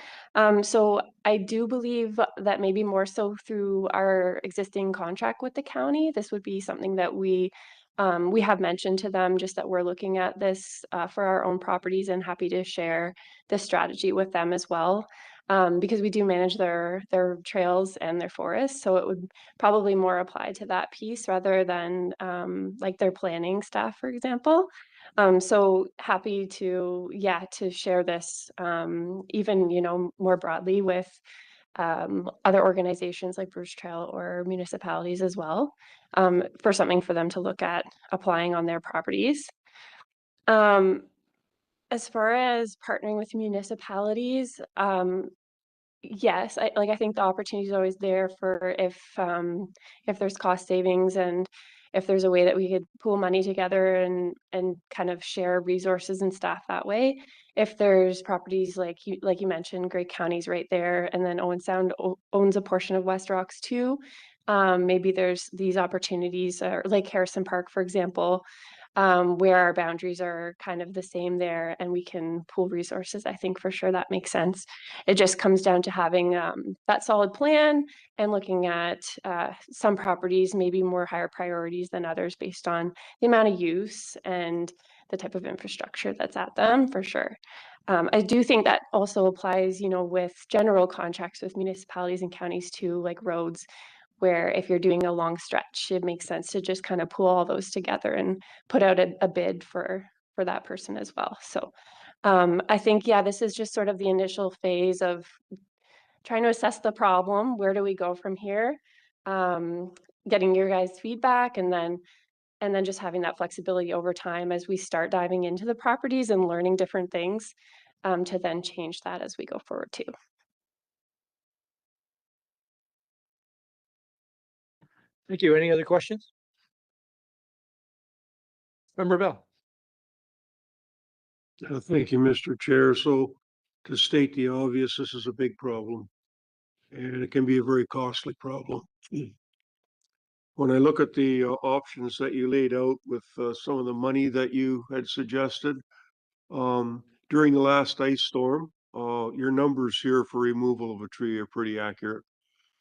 S9: So I do believe that maybe more so through our existing contract with the county, this would be something that we have mentioned to them, just that we're looking at this for our own properties, and happy to share this strategy with them as well. Because we do manage their trails and their forests. So it would probably more apply to that piece rather than like their planning staff, for example. So happy to share this even, more broadly with other organizations like Bruce Trail or municipalities as well, for something for them to look at applying on their properties. As far as partnering with municipalities, yes, I think the opportunity is always there for if there's cost savings, and if there's a way that we could pool money together and kind of share resources and staff that way. If there's properties like you mentioned, Grey County's right there, and then Owen Sound owns a portion of West Rocks too. Maybe there's these opportunities, or Lake Harrison Park, for example, where our boundaries are kind of the same there and we can pool resources. I think for sure that makes sense. It just comes down to having that solid plan and looking at some properties, maybe more higher priorities than others based on the amount of use and the type of infrastructure that's at them, for sure. I do think that also applies, with general contracts with municipalities and counties too, like roads, where if you're doing a long stretch, it makes sense to just kind of pool all those together and put out a bid for that person as well. So I think, yeah, this is just sort of the initial phase of trying to assess the problem. Where do we go from here? Getting your guys' feedback, and then just having that flexibility over time as we start diving into the properties and learning different things, to then change that as we go forward too.
S1: Thank you. Any other questions? Member Bell.
S10: Thank you, Mr. Chair. So to state the obvious, this is a big problem and it can be a very costly problem. When I look at the options that you laid out with some of the money that you had suggested during the last ice storm, your numbers here for removal of a tree are pretty accurate.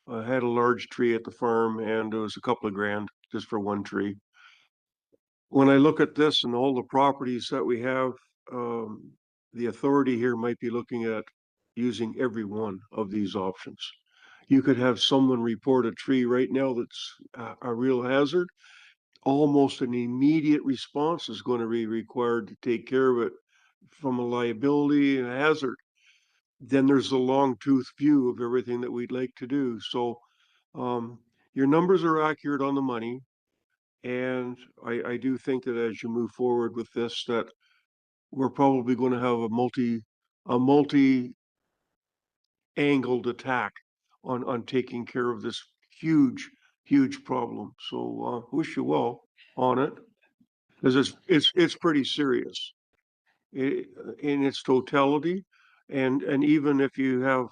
S10: I had a large tree at the farm and it was a couple of grand just for one tree. When I look at this and all the properties that we have, the authority here might be looking at using every one of these options. You could have someone report a tree right now that's a real hazard. Almost an immediate response is going to be required to take care of it from a liability and a hazard. Then there's the long tooth view of everything that we'd like to do. So your numbers are accurate on the money. And I do think that as you move forward with this, that we're probably going to have a multi-angled attack on taking care of this huge problem. So wish you well on it, because it's pretty serious in its totality. And even if you have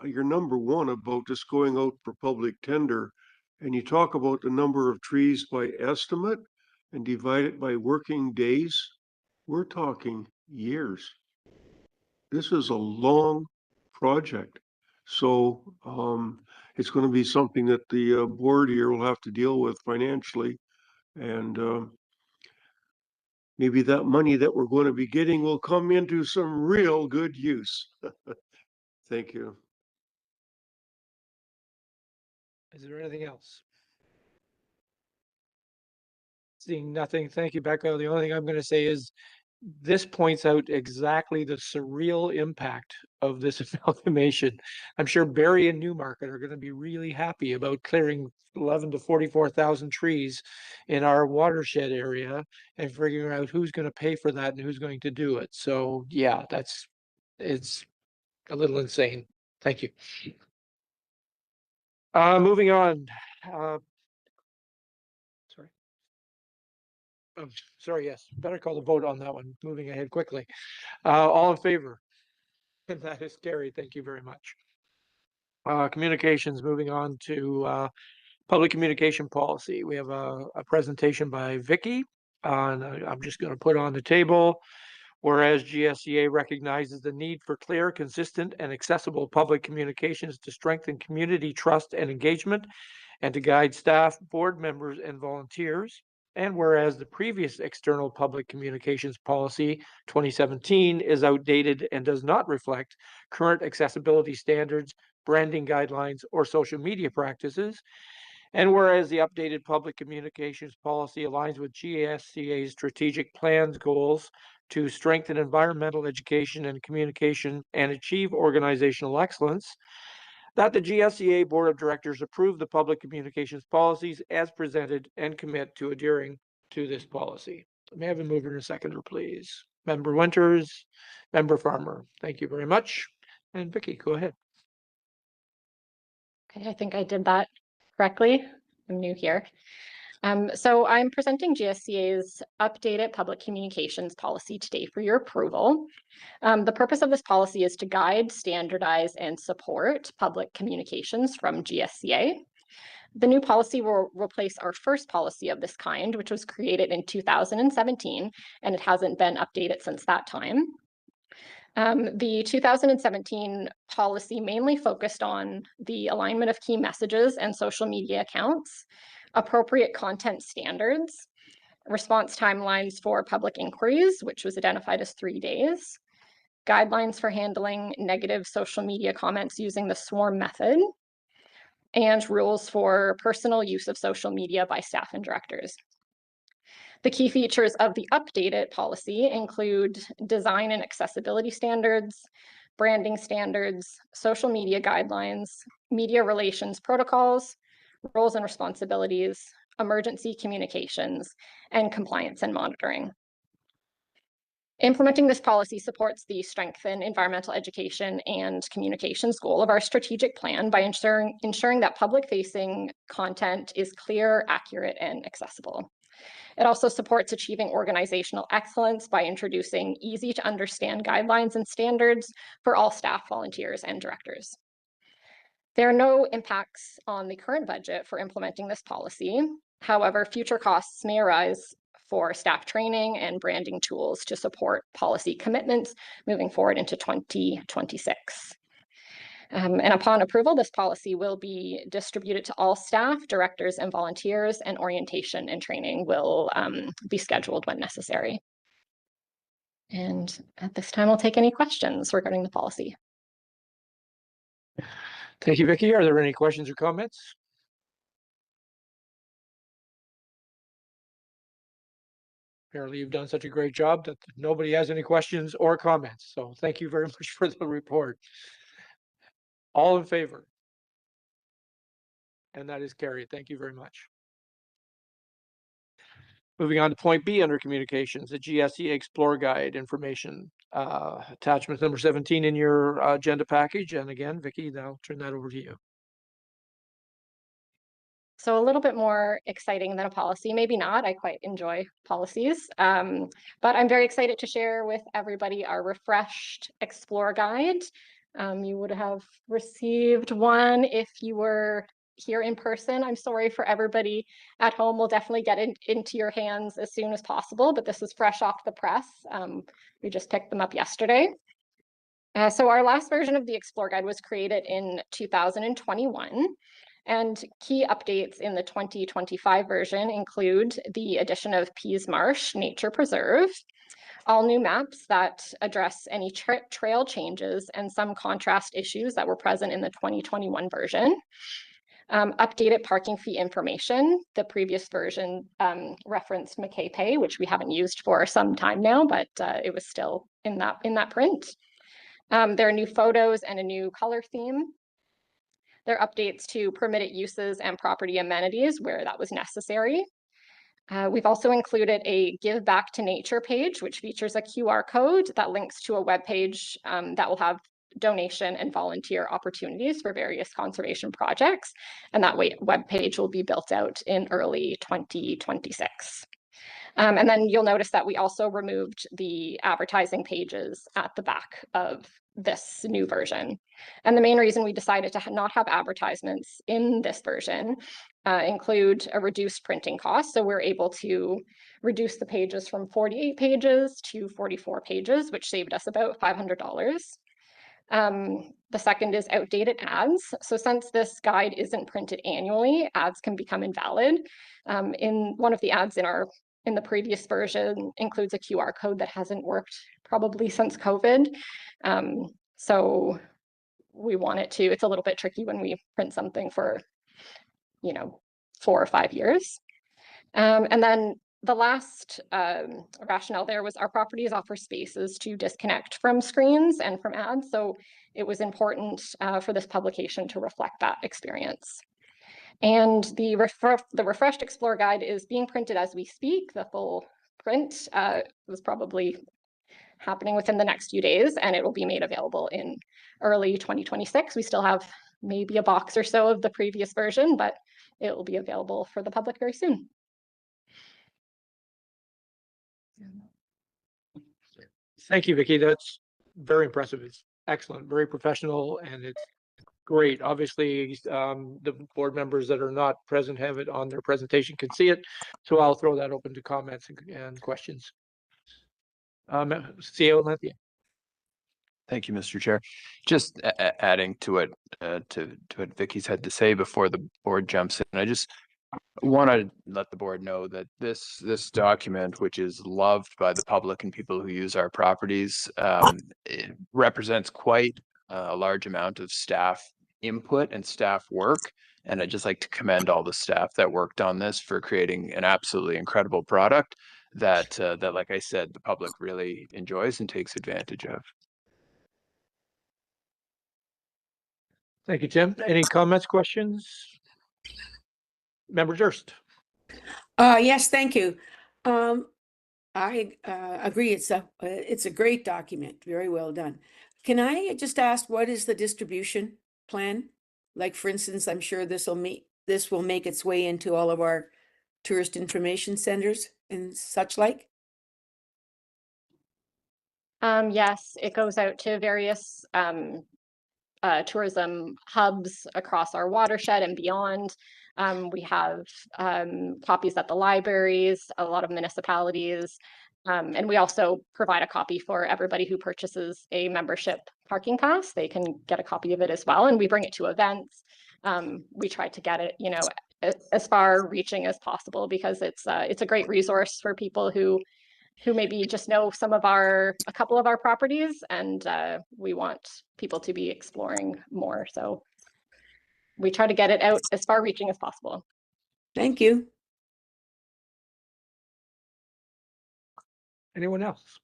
S10: your number one about just going out for public tender, and you talk about the number of trees by estimate and divide it by working days, we're talking years. This is a long project. So it's going to be something that the board here will have to deal with financially. And maybe that money that we're going to be getting will come into some real good use. Thank you.
S1: Is there anything else? Seeing nothing. Thank you, Becca. The only thing I'm going to say is this points out exactly the surreal impact of this amalgamation. I'm sure Barrie and Newmarket are going to be really happy about clearing 11 to 44,000 trees in our watershed area and figuring out who's going to pay for that and who's going to do it. So yeah, it's a little insane. Thank you. Moving on. Sorry. Oh, sorry, yes. Better call the vote on that one. Moving ahead quickly. All in favor? And that is carried. Thank you very much. Communications, moving on to public communication policy. We have a presentation by Vicky. And I'm just going to put on the table. Whereas GSCA recognizes the need for clear, consistent, and accessible public communications to strengthen community trust and engagement, and to guide staff, board members, and volunteers. And whereas the previous external public communications policy 2017 is outdated and does not reflect current accessibility standards, branding guidelines, or social media practices. And whereas the updated public communications policy aligns with GSCA's strategic plans goals to strengthen environmental education and communication and achieve organizational excellence, that the GSCA Board of Directors approve the public communications policies as presented and commit to adhering to this policy. May I have a mover and a seconder, please? Member Winters, Member Farmer. Thank you very much. And Vicky, go ahead.
S11: Okay, I think I did that correctly. I'm new here. So I'm presenting GSCA's updated public communications policy today for your approval. The purpose of this policy is to guide, standardize, and support public communications from GSCA. The new policy will replace our first policy of this kind, which was created in 2017, and it hasn't been updated since that time. The 2017 policy mainly focused on the alignment of key messages and social media accounts, appropriate content standards, response timelines for public inquiries, which was identified as 3 days, guidelines for handling negative social media comments using the swarm method, and rules for personal use of social media by staff and directors. The key features of the updated policy include design and accessibility standards, branding standards, social media guidelines, media relations protocols, roles and responsibilities, emergency communications, and compliance and monitoring. Implementing this policy supports the strengthen environmental education and communications goal of our strategic plan by ensuring that public-facing content is clear, accurate, and accessible. It also supports achieving organizational excellence by introducing easy-to-understand guidelines and standards for all staff, volunteers, and directors. There are no impacts on the current budget for implementing this policy. However, future costs may arise for staff training and branding tools to support policy commitments moving forward into 2026. And upon approval, this policy will be distributed to all staff, directors, and volunteers, and orientation and training will be scheduled when necessary. And at this time, I'll take any questions regarding the policy.
S1: Thank you, Vicki. Are there any questions or comments? Apparently, you've done such a great job that nobody has any questions or comments. So thank you very much for the report. All in favor? And that is carried. Thank you very much. Moving on to point B under communications, the GSCA Explore Guide information, attachment number 17 in your agenda package. And again, Vicki, I'll turn that over to you.
S11: So a little bit more exciting than a policy, maybe not. I quite enjoy policies, but I'm very excited to share with everybody our refreshed Explore Guide. You would have received one if you were here in person. I'm sorry for everybody at home. We'll definitely get into your hands as soon as possible, but this is fresh off the press. We just picked them up yesterday. So our last version of the Explore Guide was created in 2021. And key updates in the 2025 version include the addition of Pease Marsh Nature Preserve, all new maps that address any trail changes and some contrast issues that were present in the 2021 version, updated parking fee information. The previous version referenced McKay Pay, which we haven't used for some time now, but it was still in that print. There are new photos and a new color theme. There are updates to permitted uses and property amenities where that was necessary. We've also included a Give Back to Nature page, which features a QR code that links to a web page that will have donation and volunteer opportunities for various conservation projects. And that web page will be built out in early 2026. And then you'll notice that we also removed the advertising pages at the back of this new version. And the main reason we decided to not have advertisements in this version include a reduced printing cost. So we're able to reduce the pages from 48 pages to 44 pages, which saved us about $500. The second is outdated ads. So since this guide isn't printed annually, ads can become invalid. In one of the ads in the previous version includes a QR code that hasn't worked probably since COVID. So we want it to, it's a little bit tricky when we print something for, 4 or 5 years. And then the last rationale there was our properties offer spaces to disconnect from screens and from ads. So it was important for this publication to reflect that experience. And the refreshed Explore Guide is being printed as we speak. The full print was probably happening within the next few days, and it will be made available in early 2026. We still have maybe a box or so of the previous version, but it will be available for the public very soon.
S1: Thank you, Vicky. That's very impressive. It's excellent, very professional, and it's great. Obviously, the board members that are not present have it on their presentation can see it. So I'll throw that open to comments and questions. CEO Lethia.
S4: Thank you, Mr. Chair. Just adding to it, to what Vicky's had to say before the board jumps in. I just want to let the board know that this document, which is loved by the public and people who use our properties, it represents quite a large amount of staff input and staff work. And I'd just like to commend all the staff that worked on this for creating an absolutely incredible product that, like I said, the public really enjoys and takes advantage of.
S1: Thank you, Tim. Any comments, questions? Member Durst.
S12: Yes, thank you. I agree. It's a great document. Very well done. Can I just ask, what is the distribution plan? Like, for instance, I'm sure this will make its way into all of our tourist information centers and such like.
S11: Yes, it goes out to various tourism hubs across our watershed and beyond. We have copies at the libraries, a lot of municipalities, and we also provide a copy for everybody who purchases a membership parking pass. They can get a copy of it as well, and we bring it to events. We try to get it, as far reaching as possible, because it's a great resource for people who maybe just know a couple of our properties, and we want people to be exploring more. So we try to get it out as far reaching as possible.
S12: Thank you.
S1: Anyone else?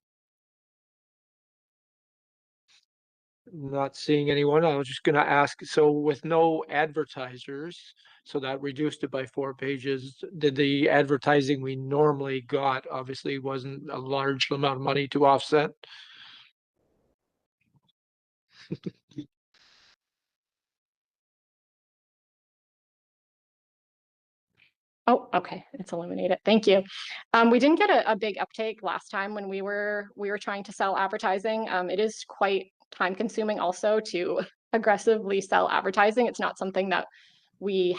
S1: Not seeing anyone. I was just going to ask, so with no advertisers, so that reduced it by 4 pages, did the advertising we normally got obviously wasn't a large amount of money to offset?
S11: Oh, okay, it's eliminated. Thank you. We didn't get a big uptake last time when we were trying to sell advertising. It is quite time consuming also to aggressively sell advertising. It's not something that we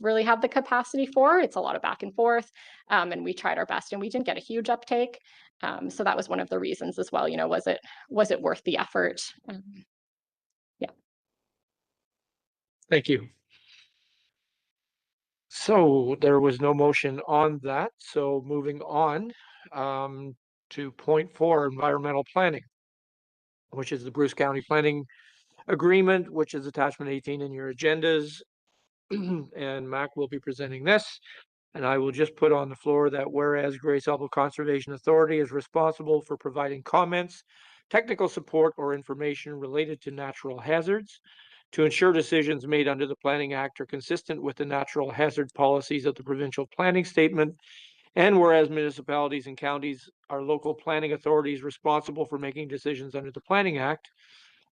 S11: really have the capacity for. It's a lot of back and forth, and we tried our best, and we didn't get a huge uptake. So that was one of the reasons as well. Was it worth the effort? Yeah.
S1: Thank you. So there was no motion on that. So moving on to point 4, environmental planning, which is the Bruce County Planning Agreement, which is attachment 18 in your agendas. And Mac will be presenting this. And I will just put on the floor that whereas Gray Sauble Conservation Authority is responsible for providing comments, technical support, or information related to natural hazards, to ensure decisions made under the Planning Act are consistent with the natural hazard policies of the provincial planning statement, and whereas municipalities and counties are local planning authorities responsible for making decisions under the Planning Act,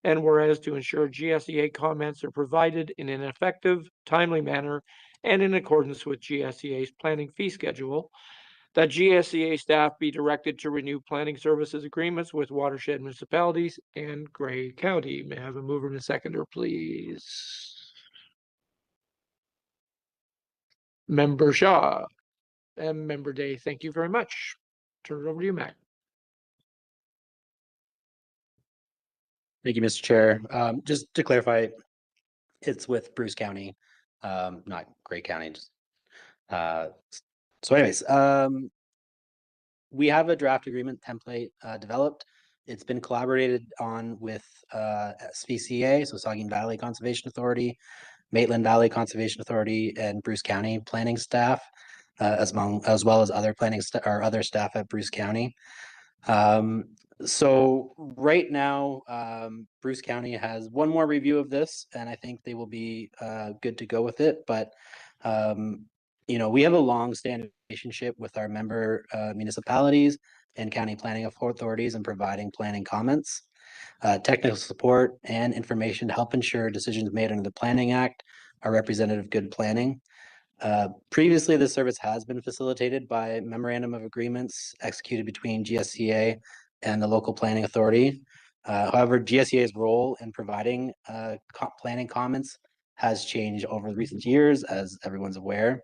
S1: and whereas to ensure GSEA comments are provided in an effective, timely manner and in accordance with GSEA's planning fee schedule, that GSEA staff be directed to renew planning services agreements with watershed municipalities and Gray County. May I have a mover and a seconder, please? Member Shaw and Member Day, thank you very much. Turn it over to you, Mac.
S13: Thank you, Mr. Chair. Just to clarify, it's with Bruce County, not Gray County. So anyways, we have a draft agreement template developed. It's been collaborated on with SVCA, so Saugeen Valley Conservation Authority, Maitland Valley Conservation Authority, and Bruce County planning staff, as well as other other staff at Bruce County. So right now, Bruce County has one more review of this, and I think they will be good to go with it. But we have a long-standing relationship with our member municipalities and county planning authorities in providing planning comments, technical support, and information to help ensure decisions made under the Planning Act are representative of good planning. Previously, this service has been facilitated by memorandum of agreements executed between GSCA and the local planning authority. However, GSEA's role in providing planning comments has changed over recent years, as everyone's aware.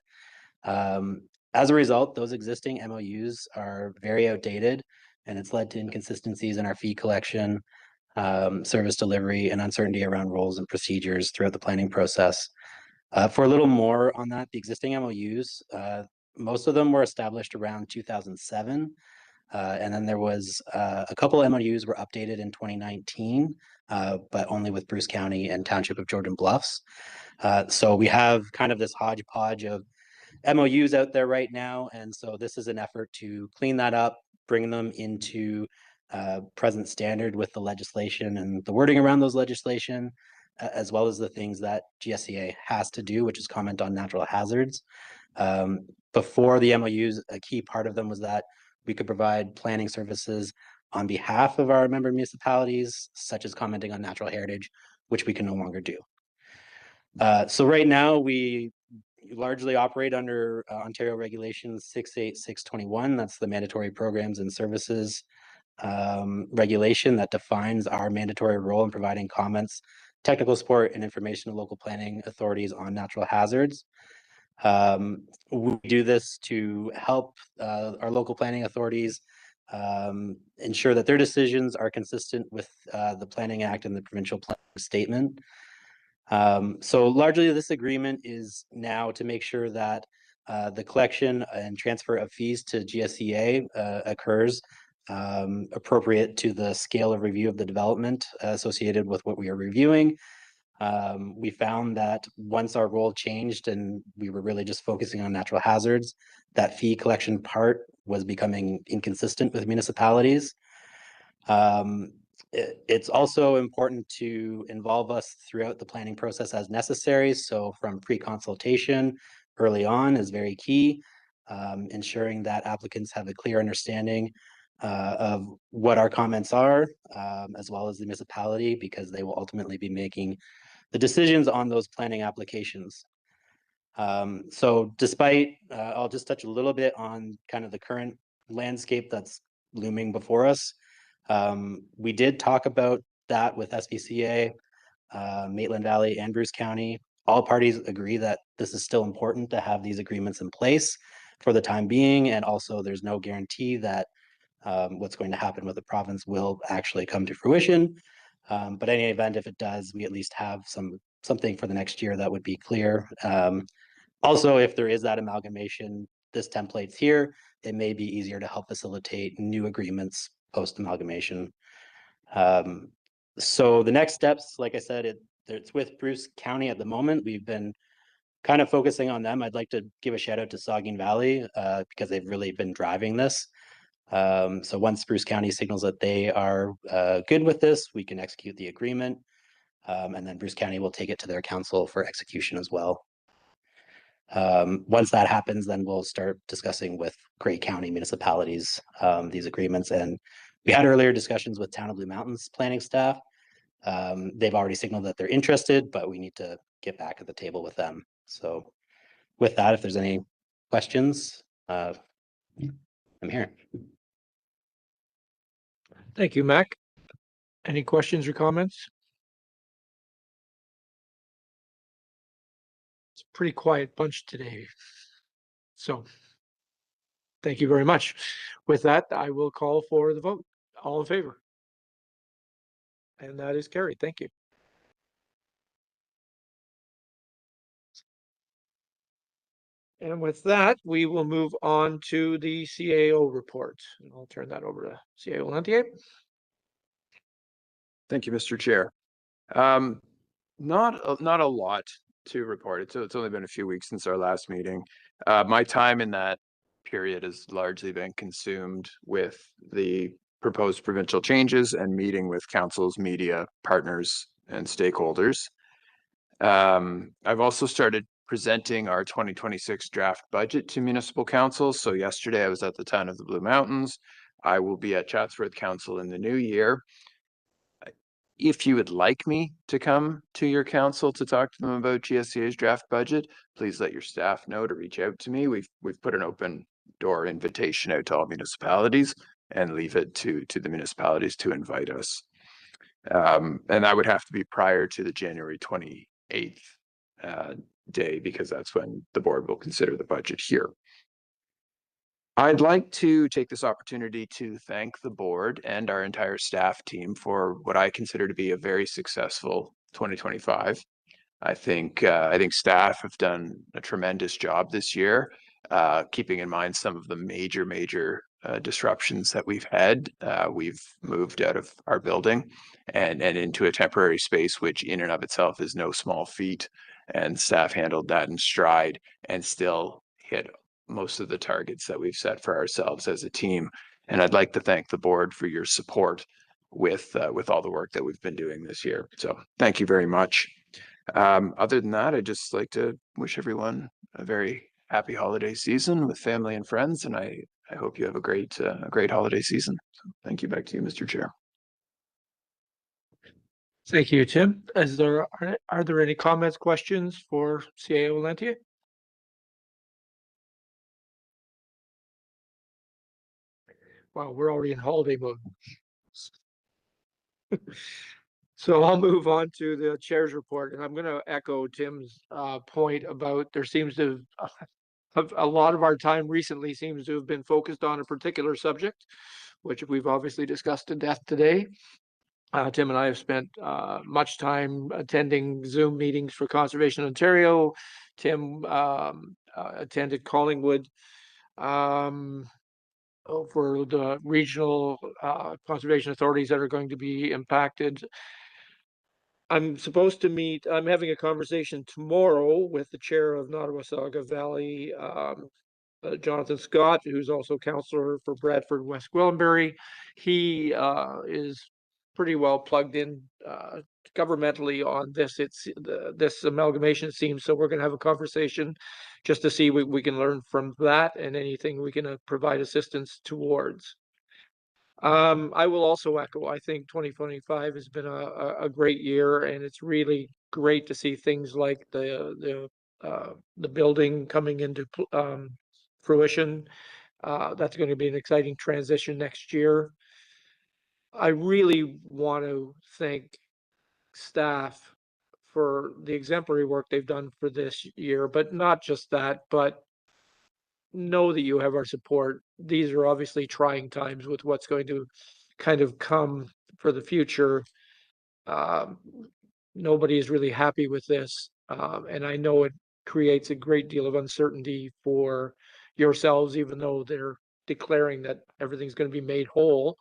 S13: As a result, those existing MOUs are very outdated, and it's led to inconsistencies in our fee collection, service delivery, and uncertainty around roles and procedures throughout the planning process. For a little more on that, the existing MOUs, most of them were established around 2007. And then there was a couple MOUs were updated in 2019, but only with Bruce County and Township of Jordan Bluffs. So we have kind of this hodgepodge of MOUs out there right now. And so this is an effort to clean that up, bring them into present standard with the legislation and the wording around those legislation, as well as the things that GSEA has to do, which is comment on natural hazards. Before the MOUs, a key part of them was that we could provide planning services on behalf of our member municipalities, such as commenting on natural heritage, which we can no longer do. So right now we largely operate under Ontario Regulations 68621. That's the mandatory programs and services regulation that defines our mandatory role in providing comments, technical support, and information to local planning authorities on natural hazards. We do this to help our local planning authorities ensure that their decisions are consistent with the Planning Act and the provincial planning statement. So largely this agreement is now to make sure that the collection and transfer of fees to GSEA occurs appropriate to the scale of review of the development associated with what we are reviewing. We found that once our role changed and we were really just focusing on natural hazards, that fee collection part was becoming inconsistent with municipalities. It's also important to involve us throughout the planning process as necessary. So from pre-consultation early on is very key, ensuring that applicants have a clear understanding of what our comments are, as well as the municipality, because they will ultimately be making the decisions on those planning applications. So despite, I'll just touch a little bit on kind of the current landscape that's looming before us. We did talk about that with SPCA, Maitland Valley, and Bruce County. All parties agree that this is still important to have these agreements in place for the time being, and also there's no guarantee that what's going to happen with the province will actually come to fruition. But in any event, if it does, we at least have something for the next year that would be clear. Also, if there is that amalgamation, this template's here, it may be easier to help facilitate new agreements post-amalgamation. So the next steps, like I said, it's with Bruce County at the moment. We've been kind of focusing on them. I'd like to give a shout out to Saugeen Valley because they've really been driving this. So once Bruce County signals that they are good with this, we can execute the agreement. And then Bruce County will take it to their council for execution as well. Once that happens, then we'll start discussing with Grey County municipalities these agreements. And we had earlier discussions with Town of Blue Mountains planning staff. They've already signaled that they're interested, but we need to get back at the table with them. So with that, if there's any questions, I'm here.
S1: Thank you, Mac. Any questions or comments? It's a pretty quiet bunch today. So thank you very much. With that, I will call for the vote. All in favor? And that is carried. Thank you. And with that, we will move on to the CAO report. And I'll turn that over to CAO Lantier.
S4: Thank you, Mr. Chair. Not a lot to report. It's only been a few weeks since our last meeting. My time in that period has largely been consumed with the proposed provincial changes and meeting with council's media partners and stakeholders. I've also started presenting our 2026 draft budget to municipal councils. So yesterday I was at the Town of the Blue Mountains. I will be at Chatsworth Council in the new year. If you would like me to come to your council to talk to them about GSEA's draft budget, please let your staff know to reach out to me. We've put an open door invitation out to all municipalities, and leave it to the municipalities to invite us. And that would have to be prior to the January 28th day, because that's when the board will consider the budget here. I'd like to take this opportunity to thank the board and our entire staff team for what I consider to be a very successful 2025. I think staff have done a tremendous job this year, keeping in mind some of the major disruptions that we've had. We've moved out of our building and into a temporary space, which in and of itself is no small feat. And staff handled that in stride and still hit most of the targets that we've set for ourselves as a team. And I'd like to thank the board for your support with all the work that we've been doing this year. So thank you very much. Other than that, I'd just like to wish everyone a very happy holiday season with family and friends, and I hope you have a great holiday season. So thank you. Back to you, Mr. Chair.
S1: Thank you, Tim. Are there any comments, questions for CAO Lantier? Wow, we're already in holiday mode. So I'll move on to the chair's report, and I'm going to echo Tim's point about there seems to have a lot of our time recently seems to have been focused on a particular subject, which we've obviously discussed to death today. Tim and I have spent much time attending Zoom meetings for Conservation Ontario. Tim attended Collingwood for the regional conservation authorities that are going to be impacted. I'm having a conversation tomorrow with the chair of Nottawasaga Valley, Jonathan Scott, who's also councillor for Bradford West Gwillimbury. He is pretty well plugged in governmentally on this. This amalgamation seems, so we're going to have a conversation just to see what we can learn from that and anything we can provide assistance towards. I will also echo, I think 2025 has been a great year, and it's really great to see things like the building coming into fruition. That's going to be an exciting transition next year. I really want to thank staff for the exemplary work they've done for this year, but not just that, but know that you have our support. These are obviously trying times with what's going to kind of come for the future. Nobody is really happy with this. And I know it creates a great deal of uncertainty for yourselves, even though they're declaring that everything's going to be made whole.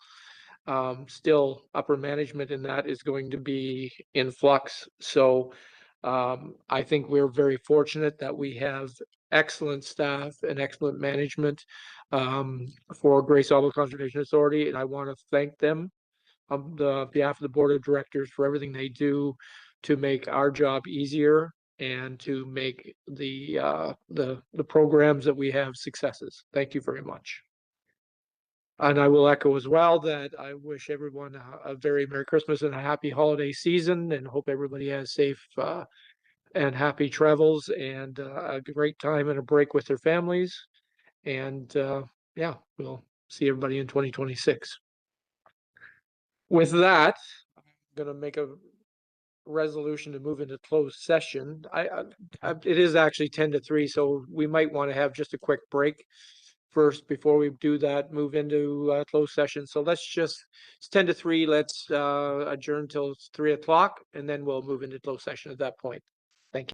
S1: Still, upper management in that is going to be in flux. So I think we're very fortunate that we have excellent staff and excellent management for Grey Sauble Conservation Authority, and I want to thank them on behalf of the board of directors for everything they do to make our job easier and to make the programs that we have successes. Thank you very much. And I will echo as well that I wish everyone a very Merry Christmas and a happy holiday season, and hope everybody has safe and happy travels and a great time and a break with their families. And yeah, we'll see everybody in 2026. With that, I'm going to make a resolution to move into closed session. It is actually 10 to 3, so we might want to have just a quick break first before we do that, move into closed session. So it's 10 to 3. Let's adjourn till 3 o'clock, and then we'll move into closed session at that point.